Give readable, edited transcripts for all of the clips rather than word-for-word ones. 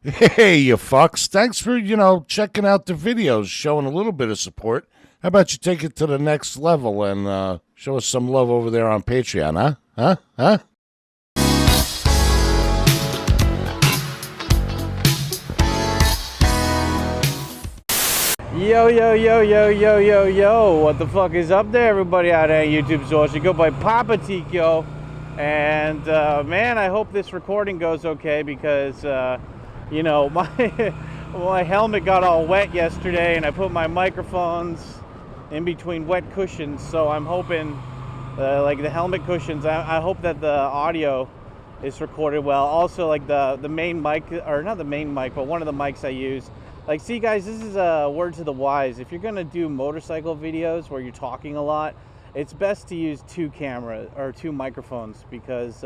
Hey, you fucks. Thanks for, checking out the videos, showing a little bit of support. How about you take it to the next level and show us some love over there on Patreon, huh? Huh? Huh? Yo, yo, yo, yo, yo, yo, yo. What the fuck is up there, everybody out there on YouTube social? Go by Papa Tkyo. And, man, I hope this recording goes okay because, my helmet got all wet yesterday and I put my microphones in between wet cushions. So I'm hoping, like the helmet cushions, I hope that the audio is recorded well. Also, like the main mic, or not the main mic, but one of the mics I use. Like, see guys, this is a word to the wise. If you're gonna do motorcycle videos where you're talking a lot, it's best to use two microphones because,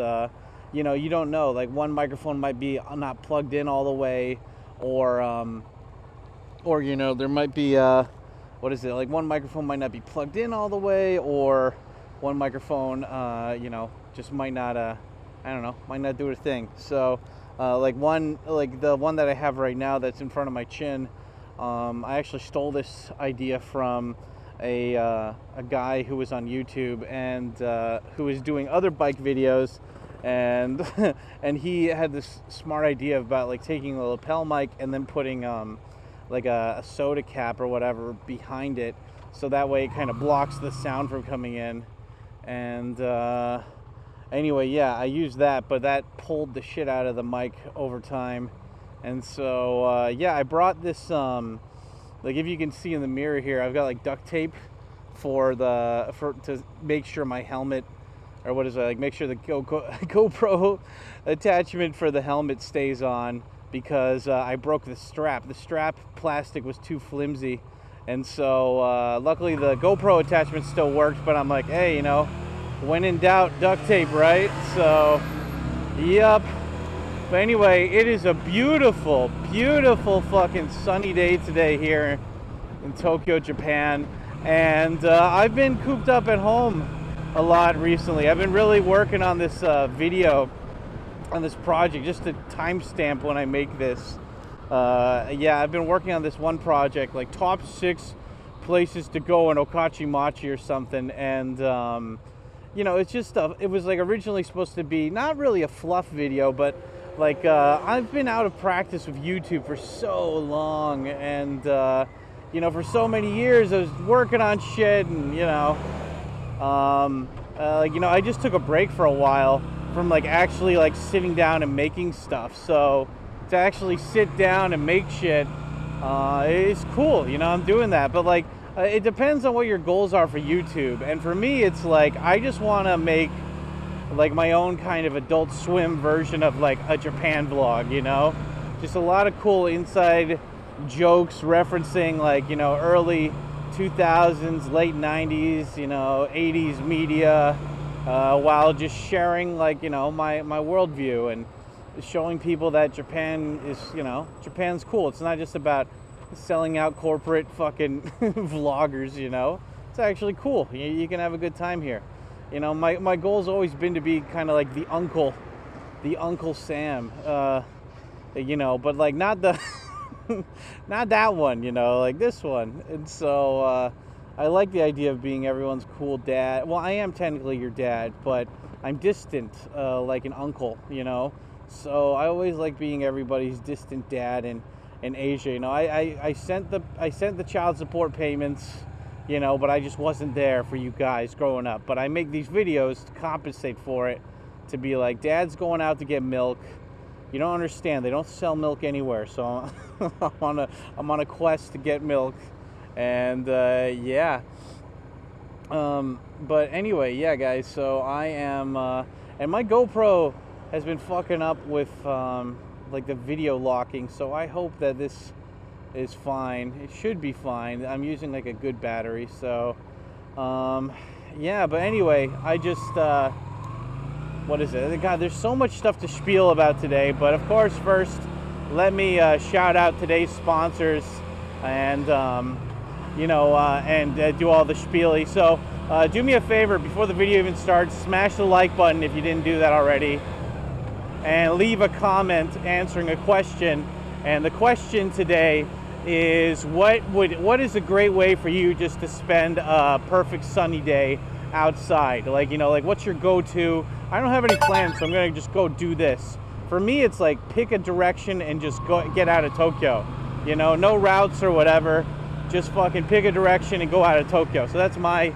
you don't know. Like, one microphone might be not plugged in all the way, or there might be, like one microphone might not be plugged in all the way, or one microphone, just might not, might not do a thing. So, like the one that I have right now that's in front of my chin, I actually stole this idea from a guy who was on YouTube and who was doing other bike videos, and and he had this smart idea about like taking a lapel mic and then putting like a soda cap or whatever behind it, so that way it kind of blocks the sound from coming in. And anyway, yeah, I used that, but that pulled the shit out of the mic over time. And so, yeah, I brought this, like if you can see in the mirror here, I've got like duct tape to make sure my helmet, or what is it, like make sure the GoPro attachment for the helmet stays on, because I broke the strap. The strap plastic was too flimsy. And so, luckily the GoPro attachment still worked, but I'm like, hey, when in doubt, duct tape, right? So, yep. But anyway, it is a beautiful, beautiful fucking sunny day today here in Tokyo, Japan. And I've been cooped up at home a lot recently. I've been really working on this video, on this project, just to timestamp when I make this. Yeah, I've been working on this one project, like top 6 places to go in Okachimachi or something. And, it's just it was like originally supposed to be not really a fluff video, but like I've been out of practice with YouTube for so long, and for so many years I was working on shit, and I just took a break for a while from like actually like sitting down and making stuff. So to actually sit down and make shit, it's cool, I'm doing that. But like it depends on what your goals are for YouTube. And for me, it's like I just want to make like my own kind of Adult Swim version of like a Japan vlog, just a lot of cool inside jokes referencing like early 2000s, late 90s, 80s media, while just sharing like my worldview and showing people that Japan is, Japan's cool. It's not just about selling out corporate fucking vloggers, It's actually cool. You can have a good time here. My goal's always been to be kind of like the Uncle Sam, but like not the not that one, like this one. And so I like the idea of being everyone's cool dad. Well, I am technically your dad, but I'm distant, like an uncle, So I always like being everybody's distant dad in Asia. I sent the child support payments, but I just wasn't there for you guys growing up. But I make these videos to compensate for it, to be like, Dad's going out to get milk. You don't understand, they don't sell milk anywhere, so I'm on a quest to get milk. And yeah. But anyway, yeah guys, so I am and my GoPro has been fucking up with like the video locking, so I hope that this is fine. It should be fine. I'm using like a good battery, so yeah. But anyway, I just what is it? God, there's so much stuff to spiel about today. But of course, first, let me shout out today's sponsors, and do all the spiely. So do me a favor, before the video even starts, smash the like button if you didn't do that already, and leave a comment answering a question. And the question today is what is a great way for you just to spend a perfect sunny day outside? Like, you know, like what's your go-to? I don't have any plans, so I'm gonna just go do this. For me, it's like pick a direction and just go get out of Tokyo. You know, no routes or whatever. Just fucking pick a direction and go out of Tokyo. So that's my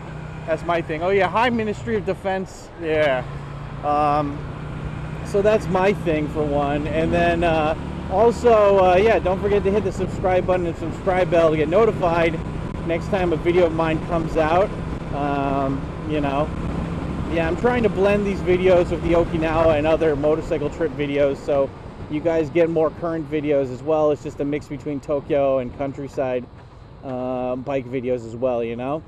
thing. Oh yeah, hi Ministry of Defense. Yeah. So that's my thing for one. And then also, yeah, don't forget to hit the subscribe button and subscribe bell to get notified next time a video of mine comes out. You know, yeah, I'm trying to blend these videos with the Okinawa and other motorcycle trip videos, so you guys get more current videos as well. It's just a mix between Tokyo and countryside bike videos as well, you know.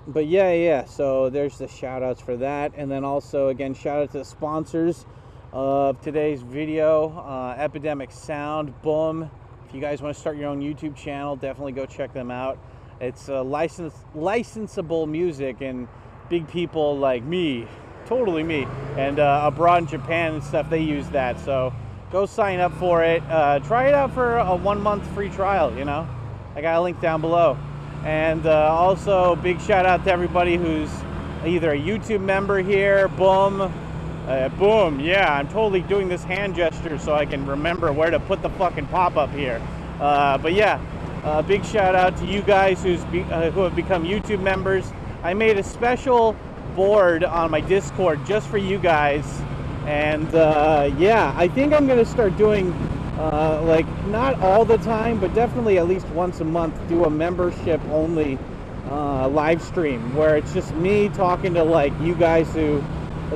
But yeah, so there's the shout outs for that. And then also, again, shout out to the sponsors of today's video, Epidemic Sound, boom. If you guys want to start your own YouTube channel, definitely go check them out. It's licensable music, and big people like me, totally me, and abroad in Japan and stuff, they use that. So go sign up for it. Try it out for a 1-month free trial, you know. I got a link down below. And also, big shout out to everybody who's either a YouTube member here, boom, boom, yeah, I'm totally doing this hand gesture so I can remember where to put the fucking pop-up here. But yeah, big shout out to you guys who have become YouTube members. I made a special board on my Discord just for you guys. And yeah, I think I'm going to start doing, like, not all the time, but definitely at least once a month, do a membership only live stream where it's just me talking to, like, you guys who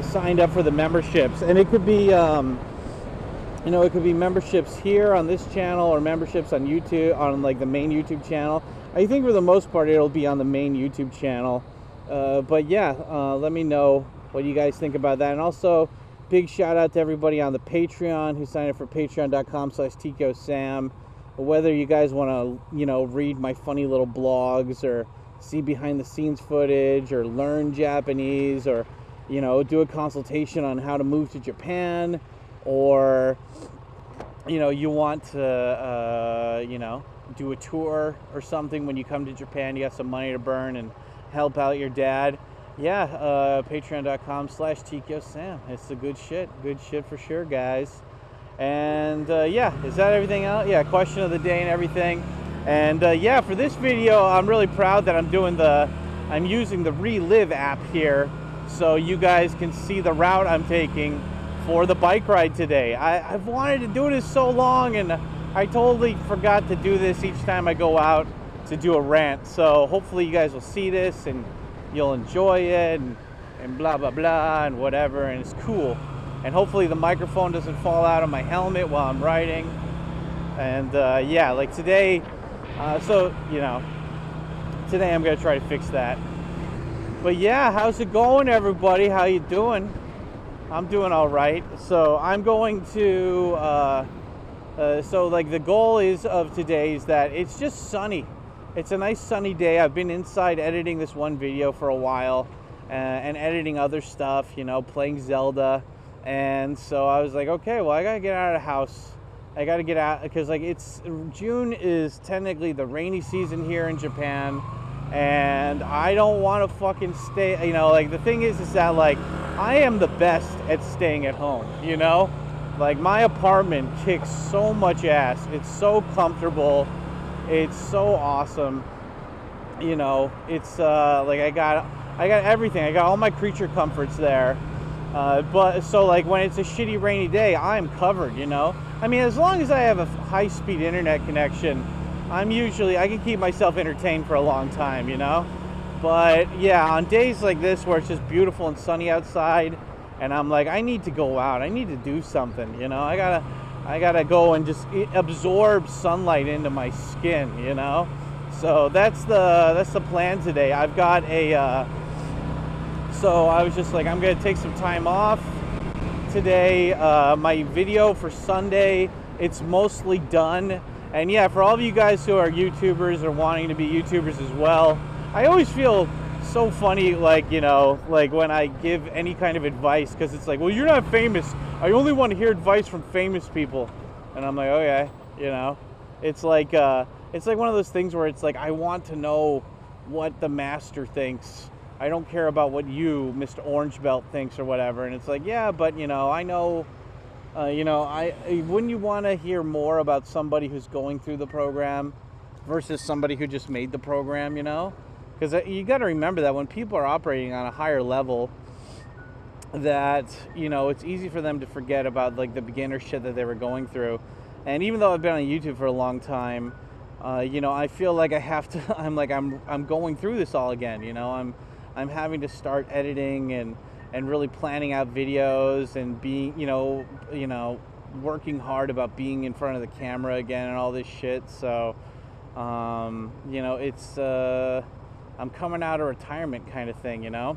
signed up for the memberships. And it could be, you know, it could be memberships here on this channel or memberships on YouTube, on like the main YouTube channel. I think for the most part it'll be on the main YouTube channel. But yeah, let me know what you guys think about that. And also, big shout out to everybody on the Patreon who signed up for patreon.com/TkyoSam. Whether you guys want to, you know, read my funny little blogs or see behind the scenes footage or learn Japanese or, you know, do a consultation on how to move to Japan, or, you know, you want to, you know, do a tour or something when you come to Japan, you got some money to burn and help out your dad. Yeah, patreon.com/TkyoSam. It's the good shit for sure, guys. And yeah, is that everything else? Yeah, question of the day and everything. And yeah, for this video, I'm really proud that I'm using the Relive app here, so you guys can see the route I'm taking for the bike ride today. I've wanted to do this so long, and I totally forgot to do this each time I go out to do a rant. So hopefully you guys will see this and you'll enjoy it and blah blah blah and whatever, and it's cool. And hopefully the microphone doesn't fall out of my helmet while I'm riding. And yeah, like today, so you know, today I'm gonna try to fix that. But yeah, how's it going, everybody? How you doing? I'm doing all right. So I'm going to, so like the goal of today is that it's just sunny. It's a nice sunny day. I've been inside editing this one video for a while and editing other stuff, you know, playing Zelda. And so I was like, okay, well, I gotta get out of the house. I gotta get out because, like, June is technically the rainy season here in Japan. And I don't want to fucking stay, you know, like, the thing is that, like, I am the best at staying at home, you know? Like, my apartment kicks so much ass. It's so comfortable. It's so awesome. You know, it's, like, I got everything. I got all my creature comforts there. But, so, like, when it's a shitty rainy day, I'm covered, you know? I mean, as long as I have a high-speed internet connection, I can keep myself entertained for a long time, you know? But yeah, on days like this where it's just beautiful and sunny outside, and I'm like, I need to go out, I need to do something, you know? I gotta go and just absorb sunlight into my skin, you know? So that's the plan today. I've got so I was just like, I'm gonna take some time off today. My video for Sunday, it's mostly done. And yeah, for all of you guys who are YouTubers or wanting to be YouTubers as well, I always feel so funny, like, you know, like when I give any kind of advice, because it's like, well, you're not famous. I only want to hear advice from famous people. And I'm like, okay, you know, it's like one of those things where it's like, I want to know what the master thinks. I don't care about what you, Mr. Orange Belt, thinks or whatever. And it's like, yeah, but you know, I know, you know, wouldn't you want to hear more about somebody who's going through the program versus somebody who just made the program, you know? Because you got to remember that when people are operating on a higher level, that, you know, it's easy for them to forget about like the beginner shit that they were going through. And even though I've been on YouTube for a long time, you know, I feel like I have to, I'm going through this all again, you know, I'm having to start editing and really planning out videos and being, you know, working hard about being in front of the camera again and all this shit. So, you know, it's, I'm coming out of retirement kind of thing, you know?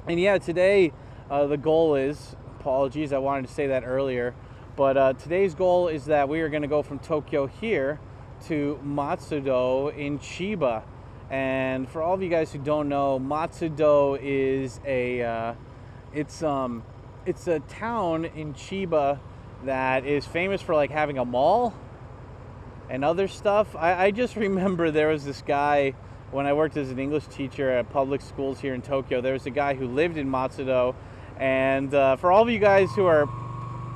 And yeah, today, the goal is, apologies, I wanted to say that earlier, but today's goal is that we are going to go from Tokyo here to Matsudo in Chiba. And for all of you guys who don't know, Matsudo is it's a town in Chiba that is famous for like having a mall and other stuff. I just remember there was this guy when I worked as an English teacher at public schools here in Tokyo. There was a guy who lived in Matsudo, and for all of you guys who are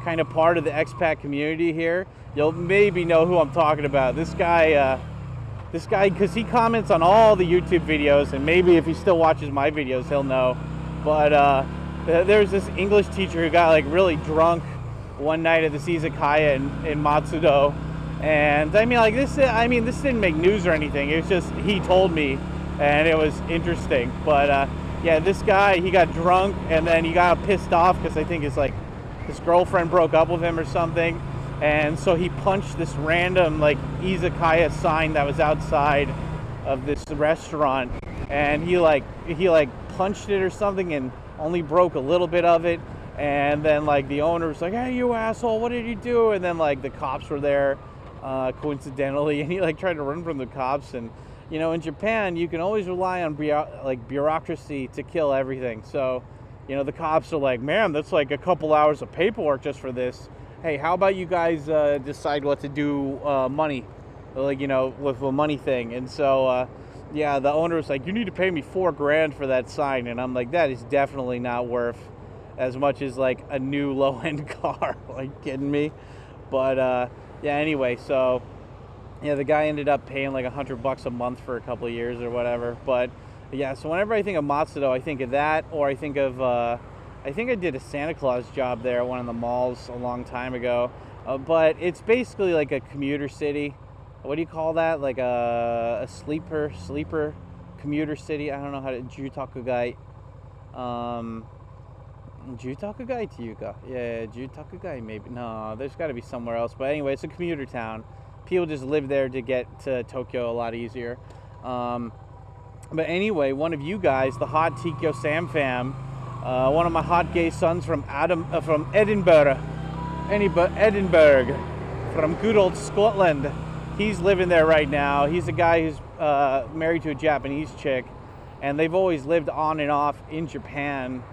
kind of part of the expat community here, you'll maybe know who I'm talking about. This guy, because he comments on all the YouTube videos, and maybe if he still watches my videos, he'll know. But there's this English teacher who got like really drunk one night at this izakaya in Matsudo. And I mean, like this didn't make news or anything. It was just, he told me, and it was interesting. But yeah, this guy, he got drunk, and then he got pissed off because I think his girlfriend broke up with him or something. And so he punched this random like izakaya sign that was outside of this restaurant, and he punched it or something and only broke a little bit of it. And then like the owner was like, "Hey, you asshole, what did you do?" And then like the cops were there coincidentally, and he like tried to run from the cops. And you know, in Japan you can always rely on bureaucracy to kill everything. So you know, the cops are like, "Man, that's like a couple hours of paperwork just for this. Hey, how about you guys decide what to do money, like, you know, with a money thing." And so yeah, the owner was like, "You need to pay me $4,000 for that sign." And I'm like, that is definitely not worth as much as like a new low-end car. Like, kidding me? But yeah, anyway, so yeah, the guy ended up paying like $100 a month for a couple of years or whatever. But yeah, so whenever I think of Matsudo, I think of that, or I think of I think I did a Santa Claus job there at one of the malls a long time ago. But it's basically like a commuter city. What do you call that? Like a sleeper commuter city. I don't know how to, Jutakugai. Jutakugai Tiyuka. Yeah, Jutakugai maybe. No, there's got to be somewhere else. But anyway, it's a commuter town. People just live there to get to Tokyo a lot easier. But anyway, one of you guys, the hot Tikyo Sam fam, one of my hot gay sons from Edinburgh, from good old Scotland. He's living there right now. He's a guy who's married to a Japanese chick, and they've always lived on and off in Japan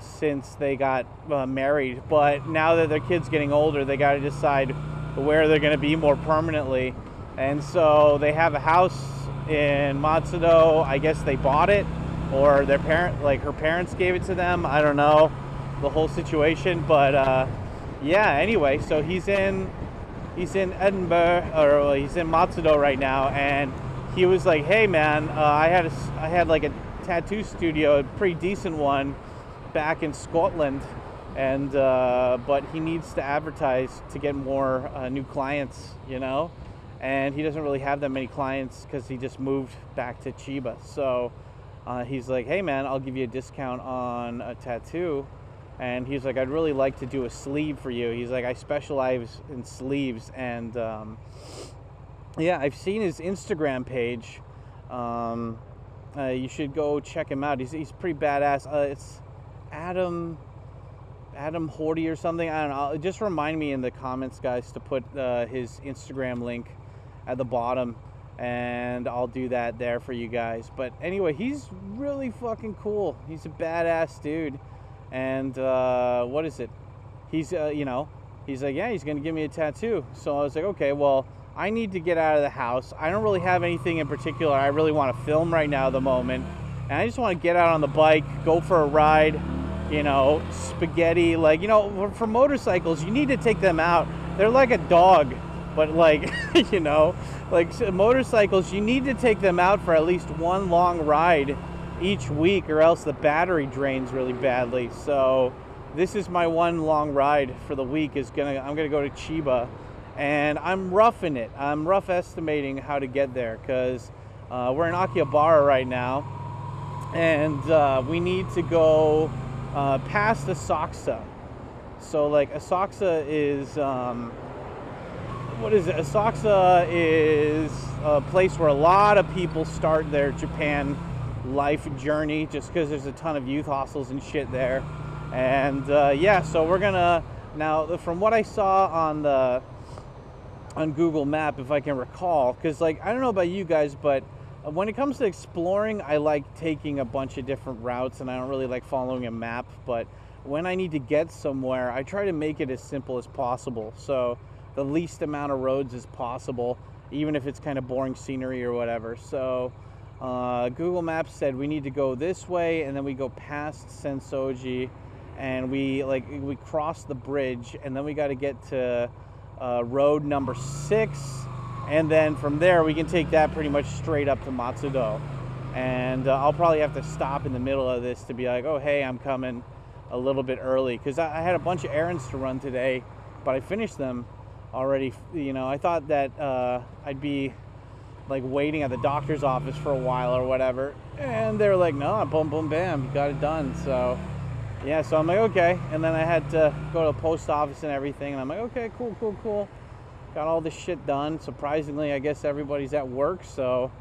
since they got married. But now that their kid's getting older, they got to decide where they're going to be more permanently. And so they have a house in Matsudo. I guess they bought it, or her parents gave it to them. I don't know the whole situation, but yeah. Anyway, so he's in Edinburgh, or he's in Matsudo right now, and he was like, "Hey man, I had like a tattoo studio, a pretty decent one, back in Scotland, and but he needs to advertise to get more new clients, you know." And he doesn't really have that many clients because he just moved back to Chiba. So he's like, "Hey man, I'll give you a discount on a tattoo." And he's like, "I'd really like to do a sleeve for you." He's like, "I specialize in sleeves." And yeah, I've seen his Instagram page. You should go check him out. He's pretty badass. It's Adam Horty or something. I don't know. Just remind me in the comments, guys, to put his Instagram link at the bottom, and I'll do that there for you guys. But anyway, he's really fucking cool. He's a badass dude. And what is it? He's you know, He's like, yeah, he's going to give me a tattoo. So I was like, okay, well, I need to get out of the house. I don't really have anything in particular I really want to film right now at the moment. And I just want to get out on the bike, go for a ride, you know, spaghetti. Like, you know, for motorcycles, you need to take them out. They're like a dog, but like, you know, like motorcycles, you need to take them out for at least one long ride each week, or else the battery drains really badly. So this is my one long ride for the week. I'm gonna go to Chiba, and I'm roughing it. I'm rough estimating how to get there, because we're in Akihabara right now, and we need to go past Asakusa. So like Asakusa is what is it? Asakusa is a place where a lot of people start their Japan life journey, just because there's a ton of youth hostels and shit there. And yeah, so we're gonna, now from what I saw on Google Map, if I can recall, because like I don't know about you guys, but when it comes to exploring, I like taking a bunch of different routes, and I don't really like following a map. But when I need to get somewhere, I try to make it as simple as possible, so the least amount of roads as possible, even if it's kind of boring scenery or whatever. So Google Maps said we need to go this way, and then we go past Sensoji, and we cross the bridge, and then we got to get to road number 6, and then from there we can take that pretty much straight up to Matsudo. And I'll probably have to stop in the middle of this to be like, oh hey, I'm coming a little bit early, because I had a bunch of errands to run today, but I finished them already. You know, I thought that I'd be like waiting at the doctor's office for a while or whatever, and they were like, no, boom boom bam, you got it done. So yeah, so I'm like, okay. And then I had to go to the post office and everything, and I'm like, okay, cool, got all this shit done. Surprisingly, I guess everybody's at work, so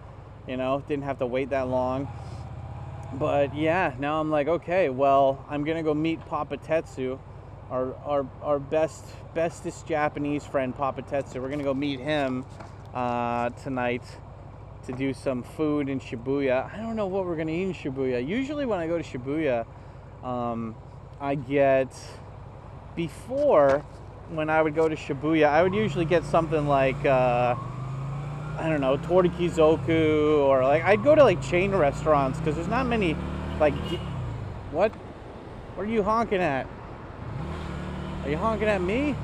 you know, didn't have to wait that long. But yeah, now I'm like, okay, well, I'm gonna go meet Papa Tetsu, our bestest Japanese friend, Papa Tetsu. We're gonna go meet him tonight to do some food in Shibuya. I don't know what we're gonna eat in Shibuya. Usually when I go to Shibuya, I get, before, when I would go to Shibuya, I would usually get something like I don't know, Torikizoku, or like I'd go to like chain restaurants, because there's not many like, what are you honking at? Are you honking at me?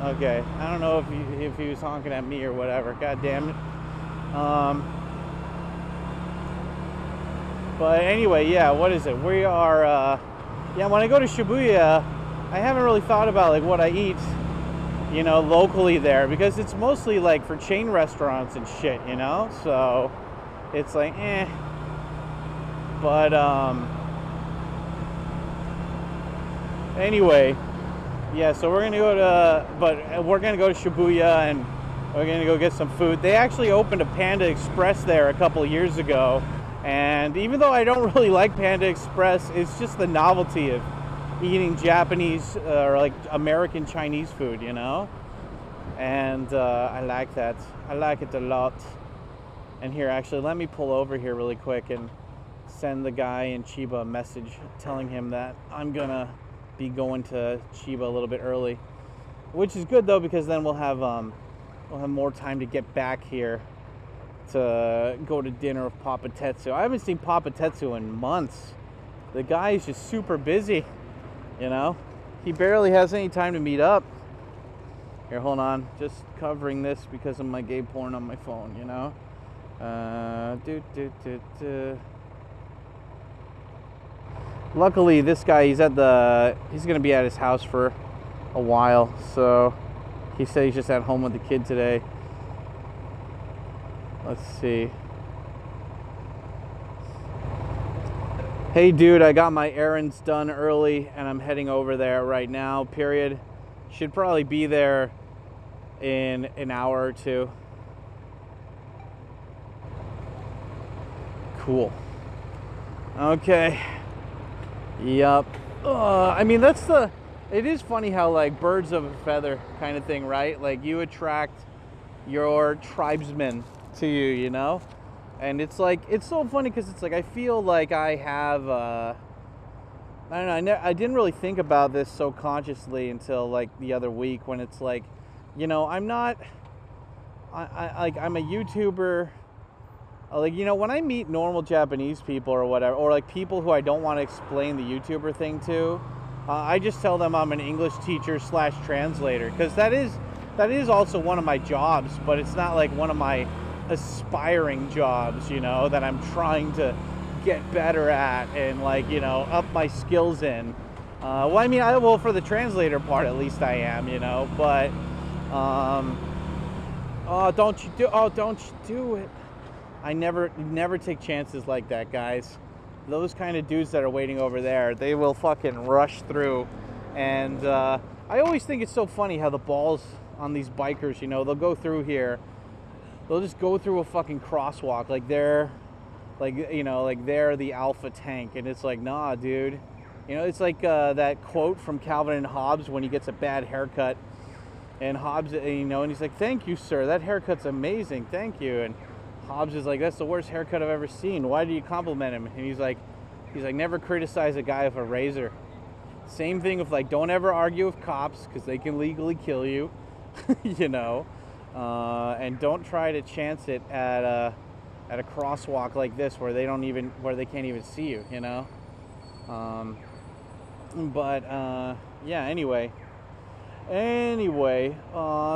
Okay, I don't know if he was honking at me or whatever. God damn it. But anyway, yeah, what is it? We are, yeah, when I go to Shibuya, I haven't really thought about like what I eat, you know, locally there, because it's mostly like for chain restaurants and shit, you know? So it's like, eh. But, anyway, yeah, so we're gonna go to Shibuya, and we're gonna go get some food. They actually opened a Panda Express there a couple years ago, and even though I don't really like Panda Express, it's just the novelty of eating Japanese or like American Chinese food, you know? And I like that. I like it a lot. And here, actually, let me pull over here really quick and send the guy in Chiba a message telling him that I'm gonna be going to Chiba a little bit early, which is good though, because then we'll have more time to get back here to go to dinner with Papa Tetsu. I haven't seen Papa Tetsu in months. The guy is just super busy, you know? He barely has any time to meet up. Here, hold on. Just covering this because of my gay porn on my phone, you know? Luckily, this guy, he's gonna be at his house for a while, so he said he's just at home with the kid today. Let's see. Hey dude, I got my errands done early and I'm heading over there right now, period. Should probably be there in an hour or two. Cool. Okay. Yup. I mean, it is funny how like birds of a feather kind of thing, right? Like you attract your tribesmen to you, you know? And it's like, it's so funny because it's like I feel like I have I don't know. I didn't really think about this so consciously until like the other week when it's like, you know, I'm not. I'm a YouTuber. Like, you know, when I meet normal Japanese people or whatever, or like people who I don't want to explain the YouTuber thing to, I just tell them I'm an English teacher / translator, because that is also one of my jobs, but it's not like one of my aspiring jobs, you know, that I'm trying to get better at and, like, you know, up my skills in. Well, I mean, well, for the translator part, at least I am, you know, but, oh, don't you do it. I never take chances like that, guys. Those kind of dudes that are waiting over there, they will fucking rush through. And I always think it's so funny how the balls on these bikers, you know, they'll go through here. They'll just go through a fucking crosswalk like they're, like, you know, like they're the alpha tank. And it's like, nah, dude. You know, it's like that quote from Calvin and Hobbes when he gets a bad haircut. And Hobbes, you know, and he's like, thank you, sir. That haircut's amazing. Thank you. And Hobbes is like, that's the worst haircut I've ever seen. Why do you compliment him? And he's like, never criticize a guy with a razor. Same thing with, like, don't ever argue with cops because they can legally kill you, you know. And don't try to chance it at a crosswalk like this where they can't even see you, you know. Yeah. Anyway,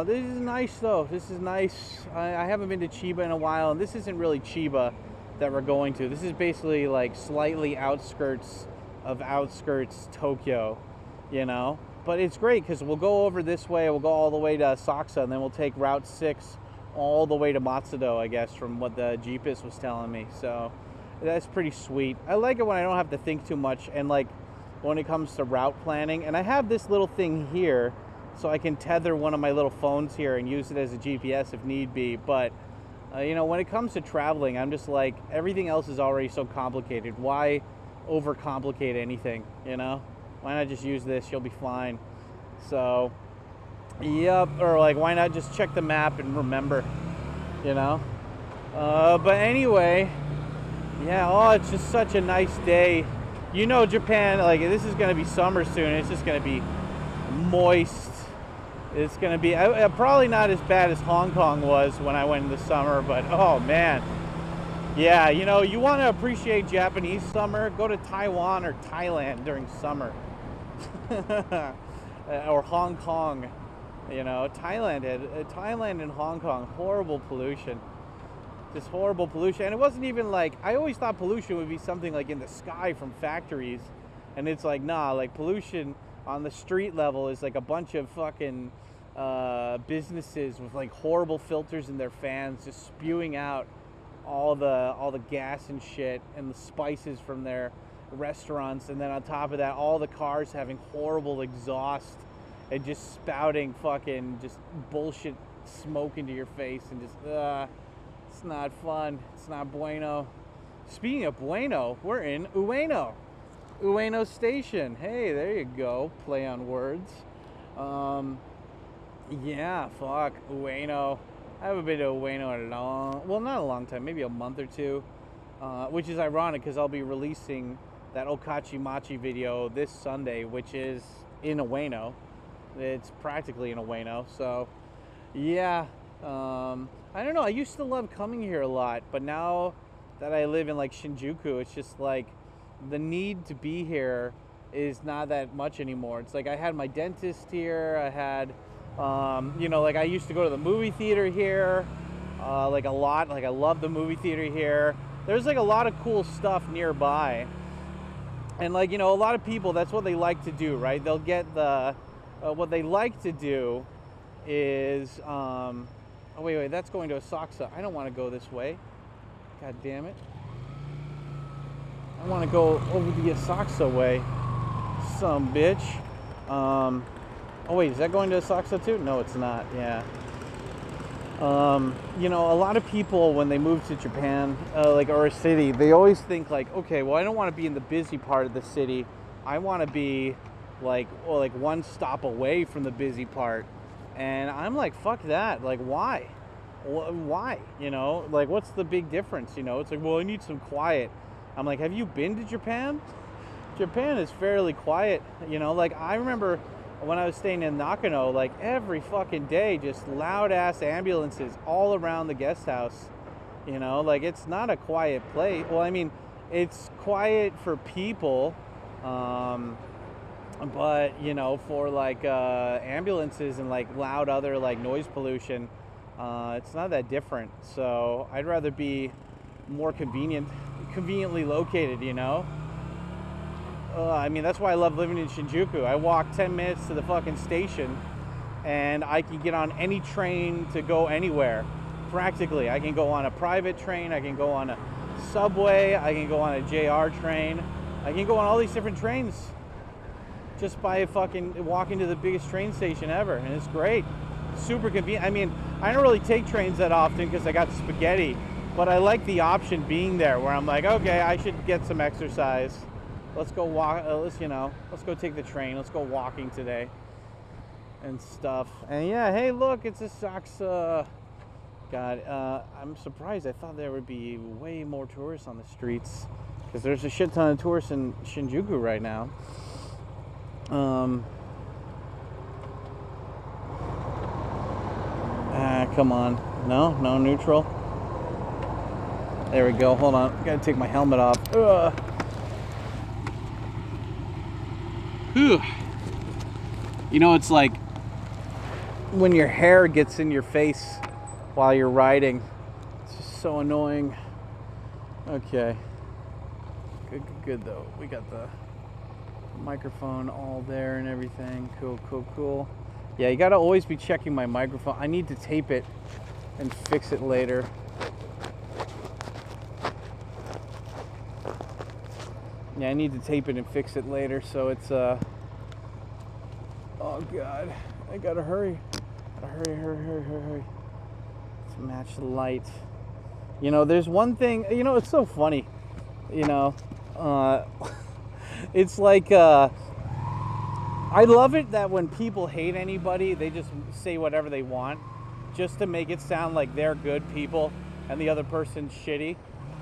this is nice though. This is nice. I haven't been to Chiba in a while, and this isn't really Chiba that we're going to. This is basically like slightly outskirts Tokyo, you know. But it's great because we'll go over this way, we'll go all the way to Asakusa, and then we'll take Route 6 all the way to Matsudo, I guess, from what the Jeepus was telling me. So that's pretty sweet. I like it when I don't have to think too much, and like when it comes to route planning. And I have this little thing here, so I can tether one of my little phones here and use it as a GPS if need be. But, you know, when it comes to traveling, I'm just like, everything else is already so complicated. Why overcomplicate anything, you know? Why not just use this? You'll be fine. So, yep. Or like, why not just check the map and remember, you know? But anyway, yeah, oh, it's just such a nice day. You know, Japan, like, this is going to be summer soon. It's just going to be moist. It's going to be probably not as bad as Hong Kong was when I went in the summer, but oh man. Yeah, you know, you want to appreciate Japanese summer, go to Taiwan or Thailand during summer. Or Hong Kong, you know. Thailand and Hong Kong, horrible pollution. Just horrible pollution. And it wasn't even like, I always thought pollution would be something like in the sky from factories. And it's like, nah, like pollution on the street level is like a bunch of fucking businesses with like horrible filters in their fans just spewing out all the gas and shit and the spices from their restaurants. And then on top of that, all the cars having horrible exhaust and just spouting fucking just bullshit smoke into your face, and just it's not fun. It's not bueno. Speaking of bueno, we're in Ueno Station. Hey, there you go. Play on words. Yeah, fuck, Ueno. I haven't been to Ueno in not a long time, maybe a month or two. Which is ironic because I'll be releasing that Okachi Machi video this Sunday, which is in Ueno. It's practically in Ueno, so yeah. I don't know, I used to love coming here a lot, but now that I live in like Shinjuku, it's just like the need to be here is not that much anymore. It's like I had my dentist here, I had you know, like I used to go to the movie theater here like a lot. Like I love the movie theater here. There's like a lot of cool stuff nearby, and like, you know, a lot of people, that's what they like to do, right? They'll get the what they like to do is oh wait, that's going to Asakusa. I don't want to go this way. God damn it. I want to go over the Asakusa way. Some bitch. Oh wait, is that going to Asakusa too? No, it's not. Yeah. You know, a lot of people when they move to Japan, like, or a city, they always think like, okay, well, I don't want to be in the busy part of the city. I want to be like, well, like one stop away from the busy part. And I'm like, fuck that. Like, why? Why? You know, like, what's the big difference? You know, it's like, well, I need some quiet. I'm like, have you been to Japan? Japan is fairly quiet, you know. Like, I remember when I was staying in Nakano, like every fucking day, just loud ass ambulances all around the guest house, you know. Like, it's not a quiet place. Well, I mean, it's quiet for people, but you know, for like ambulances and like loud other like noise pollution, it's not that different. So I'd rather be more conveniently located, you know. I mean, that's why I love living in Shinjuku. I walk 10 minutes to the fucking station, and I can get on any train to go anywhere. Practically, I can go on a private train, I can go on a subway, I can go on a JR train, I can go on all these different trains just by fucking walking to the biggest train station ever, and it's great. Super convenient. I mean, I don't really take trains that often because I got spaghetti, but I like the option being there where I'm like, okay, I should get some exercise. Let's go walk. Let's go take the train. Let's go walking today and stuff. And yeah, hey, look, it's a Sox. God, I'm surprised. I thought there would be way more tourists on the streets because there's a shit ton of tourists in Shinjuku right now. Come on. No neutral. There we go. Hold on. Gotta take my helmet off. Whew. You know, it's like when your hair gets in your face while you're riding. It's just so annoying. Okay. Good though. We got the microphone all there and everything. Cool. Yeah, you gotta always be checking my microphone. I need to tape it and fix it later. Yeah, I need to tape it and fix it later, so it's oh god, I gotta hurry. Hurry. Let's match the light. You know, there's one thing, you know, it's so funny, you know, it's like, I love it that when people hate anybody, they just say whatever they want, just to make it sound like they're good people and the other person's shitty.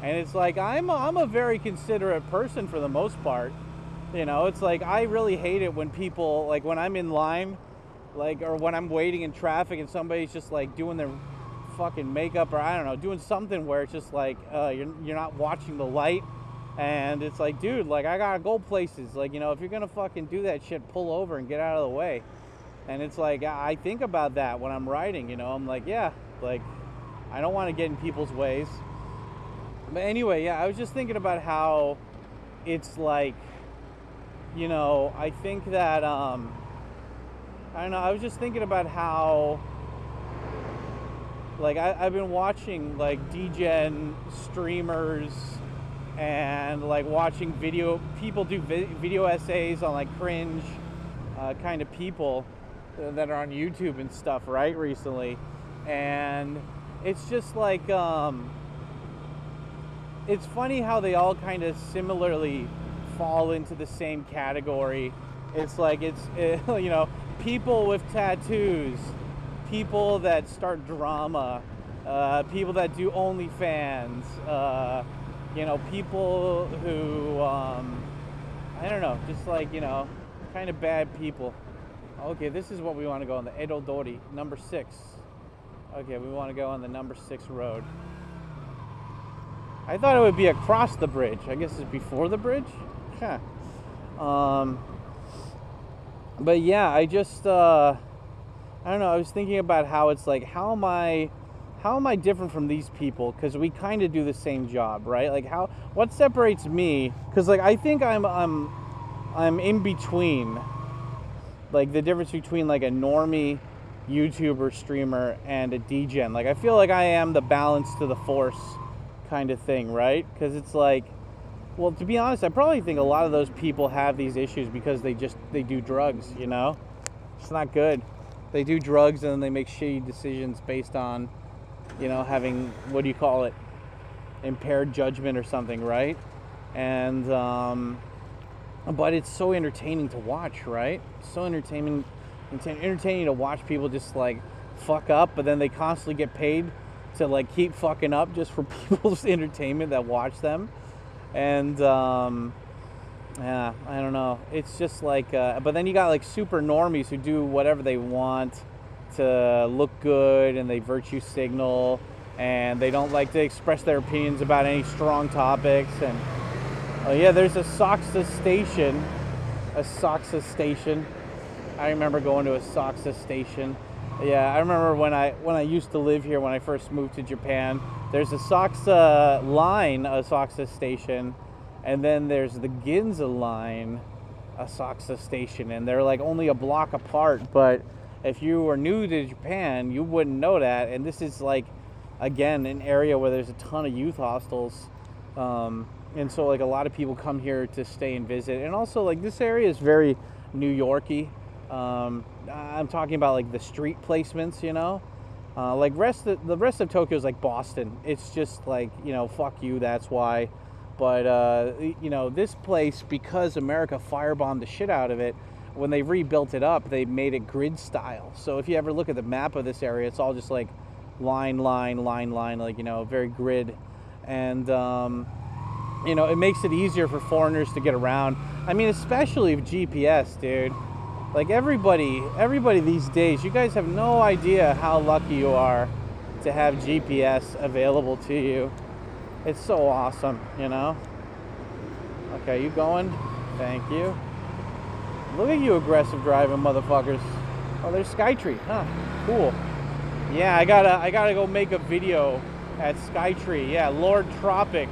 And it's like, I'm a very considerate person for the most part. You know, it's like, I really hate it when people, like when I'm in line, like, or when I'm waiting in traffic and somebody's just like doing their fucking makeup, or I don't know, doing something where it's just like, you're not watching the light. And it's like, dude, like, I gotta go places. Like, you know, if you're gonna fucking do that shit, pull over and get out of the way. And it's like, I think about that when I'm riding, you know. I'm like, yeah, like, I don't want to get in people's ways. But anyway, yeah, I was just thinking about how it's like, you know, I think that, I don't know, I was just thinking about how, like, I've been watching, like, DGen streamers and, like, watching people do video essays on, like, cringe kind of people that are on YouTube and stuff, right, recently. And it's just like, it's funny how they all kind of similarly fall into the same category. It's like, you know, people with tattoos, people that start drama, people that do OnlyFans, you know, people who, I don't know, just like, you know, kind of bad people. Okay, this is what we want to go on, the Edo Dori, number 6. Okay, we want to go on the number 6 road. I thought it would be across the bridge. I guess it's before the bridge? Huh. But yeah, I just, I don't know, I was thinking about how it's like, how am I different from these people? Because we kind of do the same job, right? Like, what separates me? Because, like, I think I'm in between, like, the difference between, like, a normie YouTuber streamer and a DGen. Like, I feel like I am the balance to the force kind of thing, right? Because it's like, well, to be honest, I probably think a lot of those people have these issues because they do drugs, you know? It's not good. They do drugs and then they make shitty decisions based on, you know, having, what do you call it, impaired judgment or something, right? And but it's so entertaining to watch, right? So entertaining to watch people just like fuck up, but then they constantly get paid to like keep fucking up just for people's entertainment that watch them. And Yeah, I don't know. It's just like, but then you got like super normies who do whatever they want to look good, and they virtue signal, and they don't like to express their opinions about any strong topics. And yeah, there's a Soxa station. A Soxa station. I remember going to a Soxa station. Yeah, I remember when I used to live here, when I first moved to Japan. There's a Soxa line, a Soxa station, and then there's the Ginza line, a Soxa station, and they're like only a block apart. But if you were new to Japan, you wouldn't know that. And this is like, again, an area where there's a ton of youth hostels. And so like a lot of people come here to stay and visit. And also like this area is very New Yorky. I'm talking about like the street placements, you know, like the rest of Tokyo is like Boston. It's just like, you know, fuck you, that's why. But you know, this place, because America firebombed the shit out of it, when they rebuilt it up, they made it grid style. So if you ever look at the map of this area, it's all just like line, like, you know, very grid. And you know, it makes it easier for foreigners to get around. I mean, especially with GPS, dude. Like everybody these days, you guys have no idea how lucky you are to have GPS available to you. It's so awesome, you know? Okay, you going? Thank you. Look at you aggressive driving motherfuckers. Oh, there's Skytree, huh? Cool. Yeah, I gotta go make a video at Skytree. Yeah, Lord Tropic.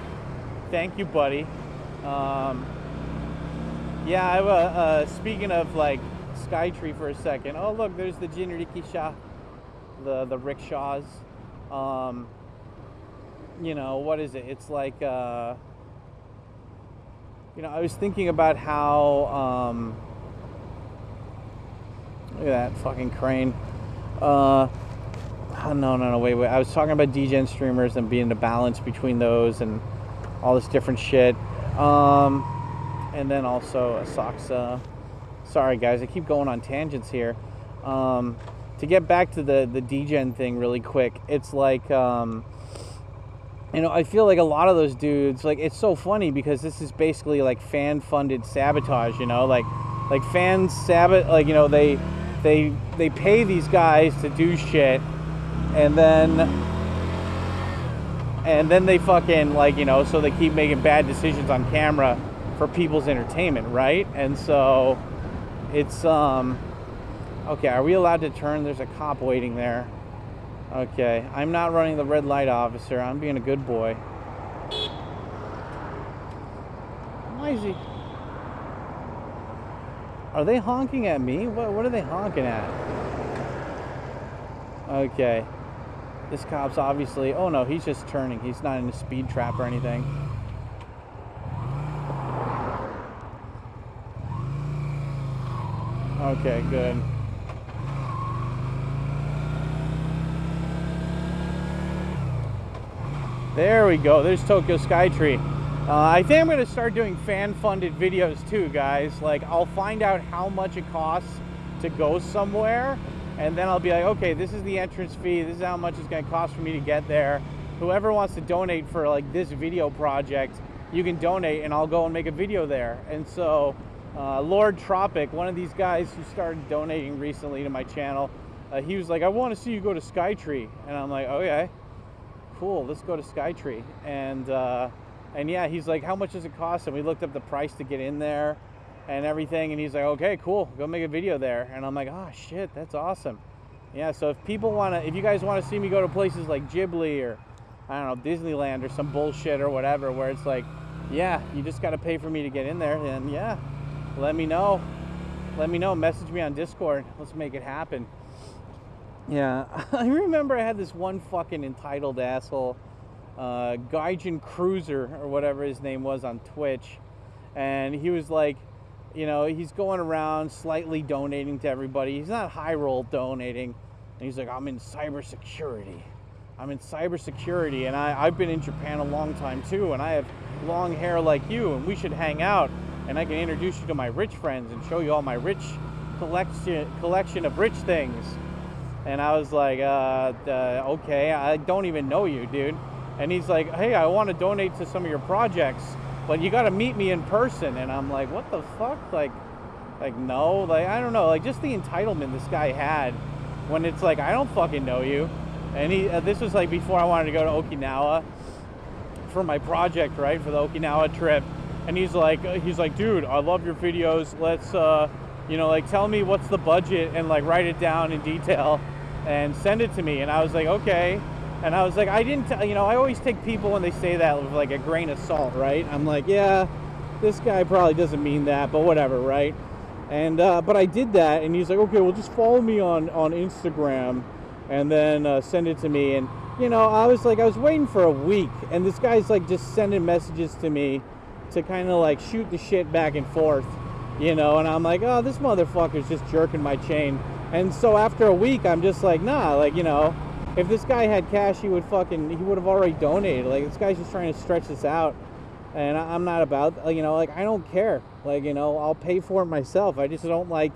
Thank you, buddy. Yeah, I have speaking of like Skytree for a second. Oh, look, there's the Jinrikisha, the rickshaws. You know, what is it? It's like, you know, I was thinking about how, look at that fucking crane. No, wait. I was talking about DGen streamers and being the balance between those and all this different shit. And then also a Soxa. Sorry guys, I keep going on tangents here. To get back to the DGen thing really quick, it's like, you know, I feel like a lot of those dudes, like, it's so funny because this is basically like fan-funded sabotage, you know, like fans like, you know, they pay these guys to do shit, and then they fucking, like, you know, so they keep making bad decisions on camera for people's entertainment, right? And so it's okay, are we allowed to turn? There's a cop waiting there. Okay, I'm not running the red light, officer. I'm being a good boy. Why is he? Are they honking at me? What are they honking at? Okay. This cop's obviously... Oh no, he's just turning. He's not in a speed trap or anything. Okay, good. There we go. There's Tokyo Skytree. I think I'm going to start doing fan-funded videos too, guys. Like, I'll find out how much it costs to go somewhere, and then I'll be like, okay, this is the entrance fee. This is how much it's going to cost for me to get there. Whoever wants to donate for like this video project, you can donate, and I'll go and make a video there. And so, Lord Tropic, one of these guys who started donating recently to my channel, he was like, I want to see you go to Skytree. And I'm like, okay, cool, let's go to Skytree. And yeah, he's like, how much does it cost? And we looked up the price to get in there and everything. And he's like, okay, cool, go make a video there. And I'm like, oh shit, that's awesome. Yeah, so if you guys want to see me go to places like Ghibli or, I don't know, Disneyland or some bullshit or whatever, where it's like, yeah, you just got to pay for me to get in there, then yeah, let me know. Message me on Discord. Let's make it happen. Yeah, I remember I had this one fucking entitled asshole, Gaijin Cruiser or whatever his name was on Twitch, and he was like, you know, he's going around slightly donating to everybody. He's not high roll donating, and he's like, I'm in cybersecurity, and I've been in Japan a long time too, and I have long hair like you, and we should hang out, and I can introduce you to my rich friends and show you all my rich collection of rich things. And I was like, okay, I don't even know you, dude. And he's like, hey, I want to donate to some of your projects. but you got to meet me in person. And I'm like, what the fuck? Like no, like I don't know, like just the entitlement this guy had when it's like I don't fucking know you. And this was like before I wanted to go to Okinawa for my project, right, for the Okinawa trip. And he's like, dude, I love your videos. Let's, like tell me what's the budget and like write it down in detail and send it to me. And I was like, okay. And I was like, I always take people when they say that with like a grain of salt, right? I'm like, yeah, this guy probably doesn't mean that, but whatever, right? And but I did that, and he's like, okay, well, just follow me on Instagram, and then send it to me. And I was waiting for a week, and this guy's like just sending messages to me to kind of like shoot the shit back and forth, and I'm like, oh, this motherfucker's just jerking my chain. And so after a week, I'm just like, nah, like, if this guy had cash, he would have already donated. Like, this guy's just trying to stretch this out. And I'm not about, like, I don't care. Like, I'll pay for it myself. I just don't like,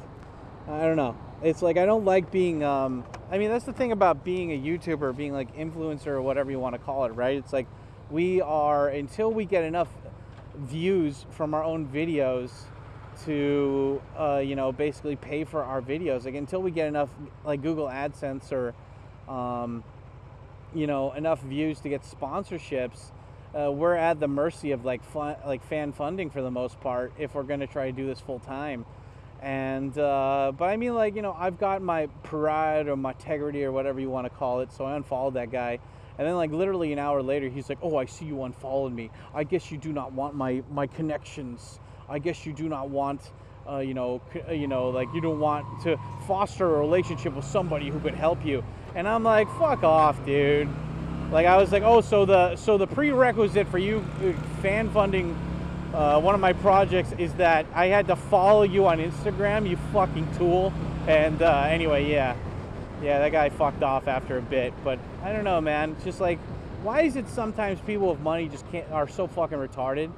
I don't know. It's like, I don't like being, that's the thing about being a YouTuber, being like influencer or whatever you want to call it, right? It's like, until we get enough views from our own videos to, basically pay for our videos, like until we get enough, like Google AdSense or, enough views to get sponsorships, we're at the mercy of like fan funding for the most part if we're going to try to do this full time. And but I mean, like, I've got my pride or my integrity or whatever you want to call it, so I unfollowed that guy. And then like literally an hour later, he's like, oh, I see you unfollowed me. I guess you do not want my connections. I guess you do not want like you don't want to foster a relationship with somebody who could help you. And I'm like, fuck off, dude. Like, I was like, oh, so the prerequisite for you fan funding one of my projects is that I had to follow you on Instagram, you fucking tool. And anyway, yeah, that guy fucked off after a bit. But I don't know, man. It's just like, why is it sometimes people with money just are so fucking retarded?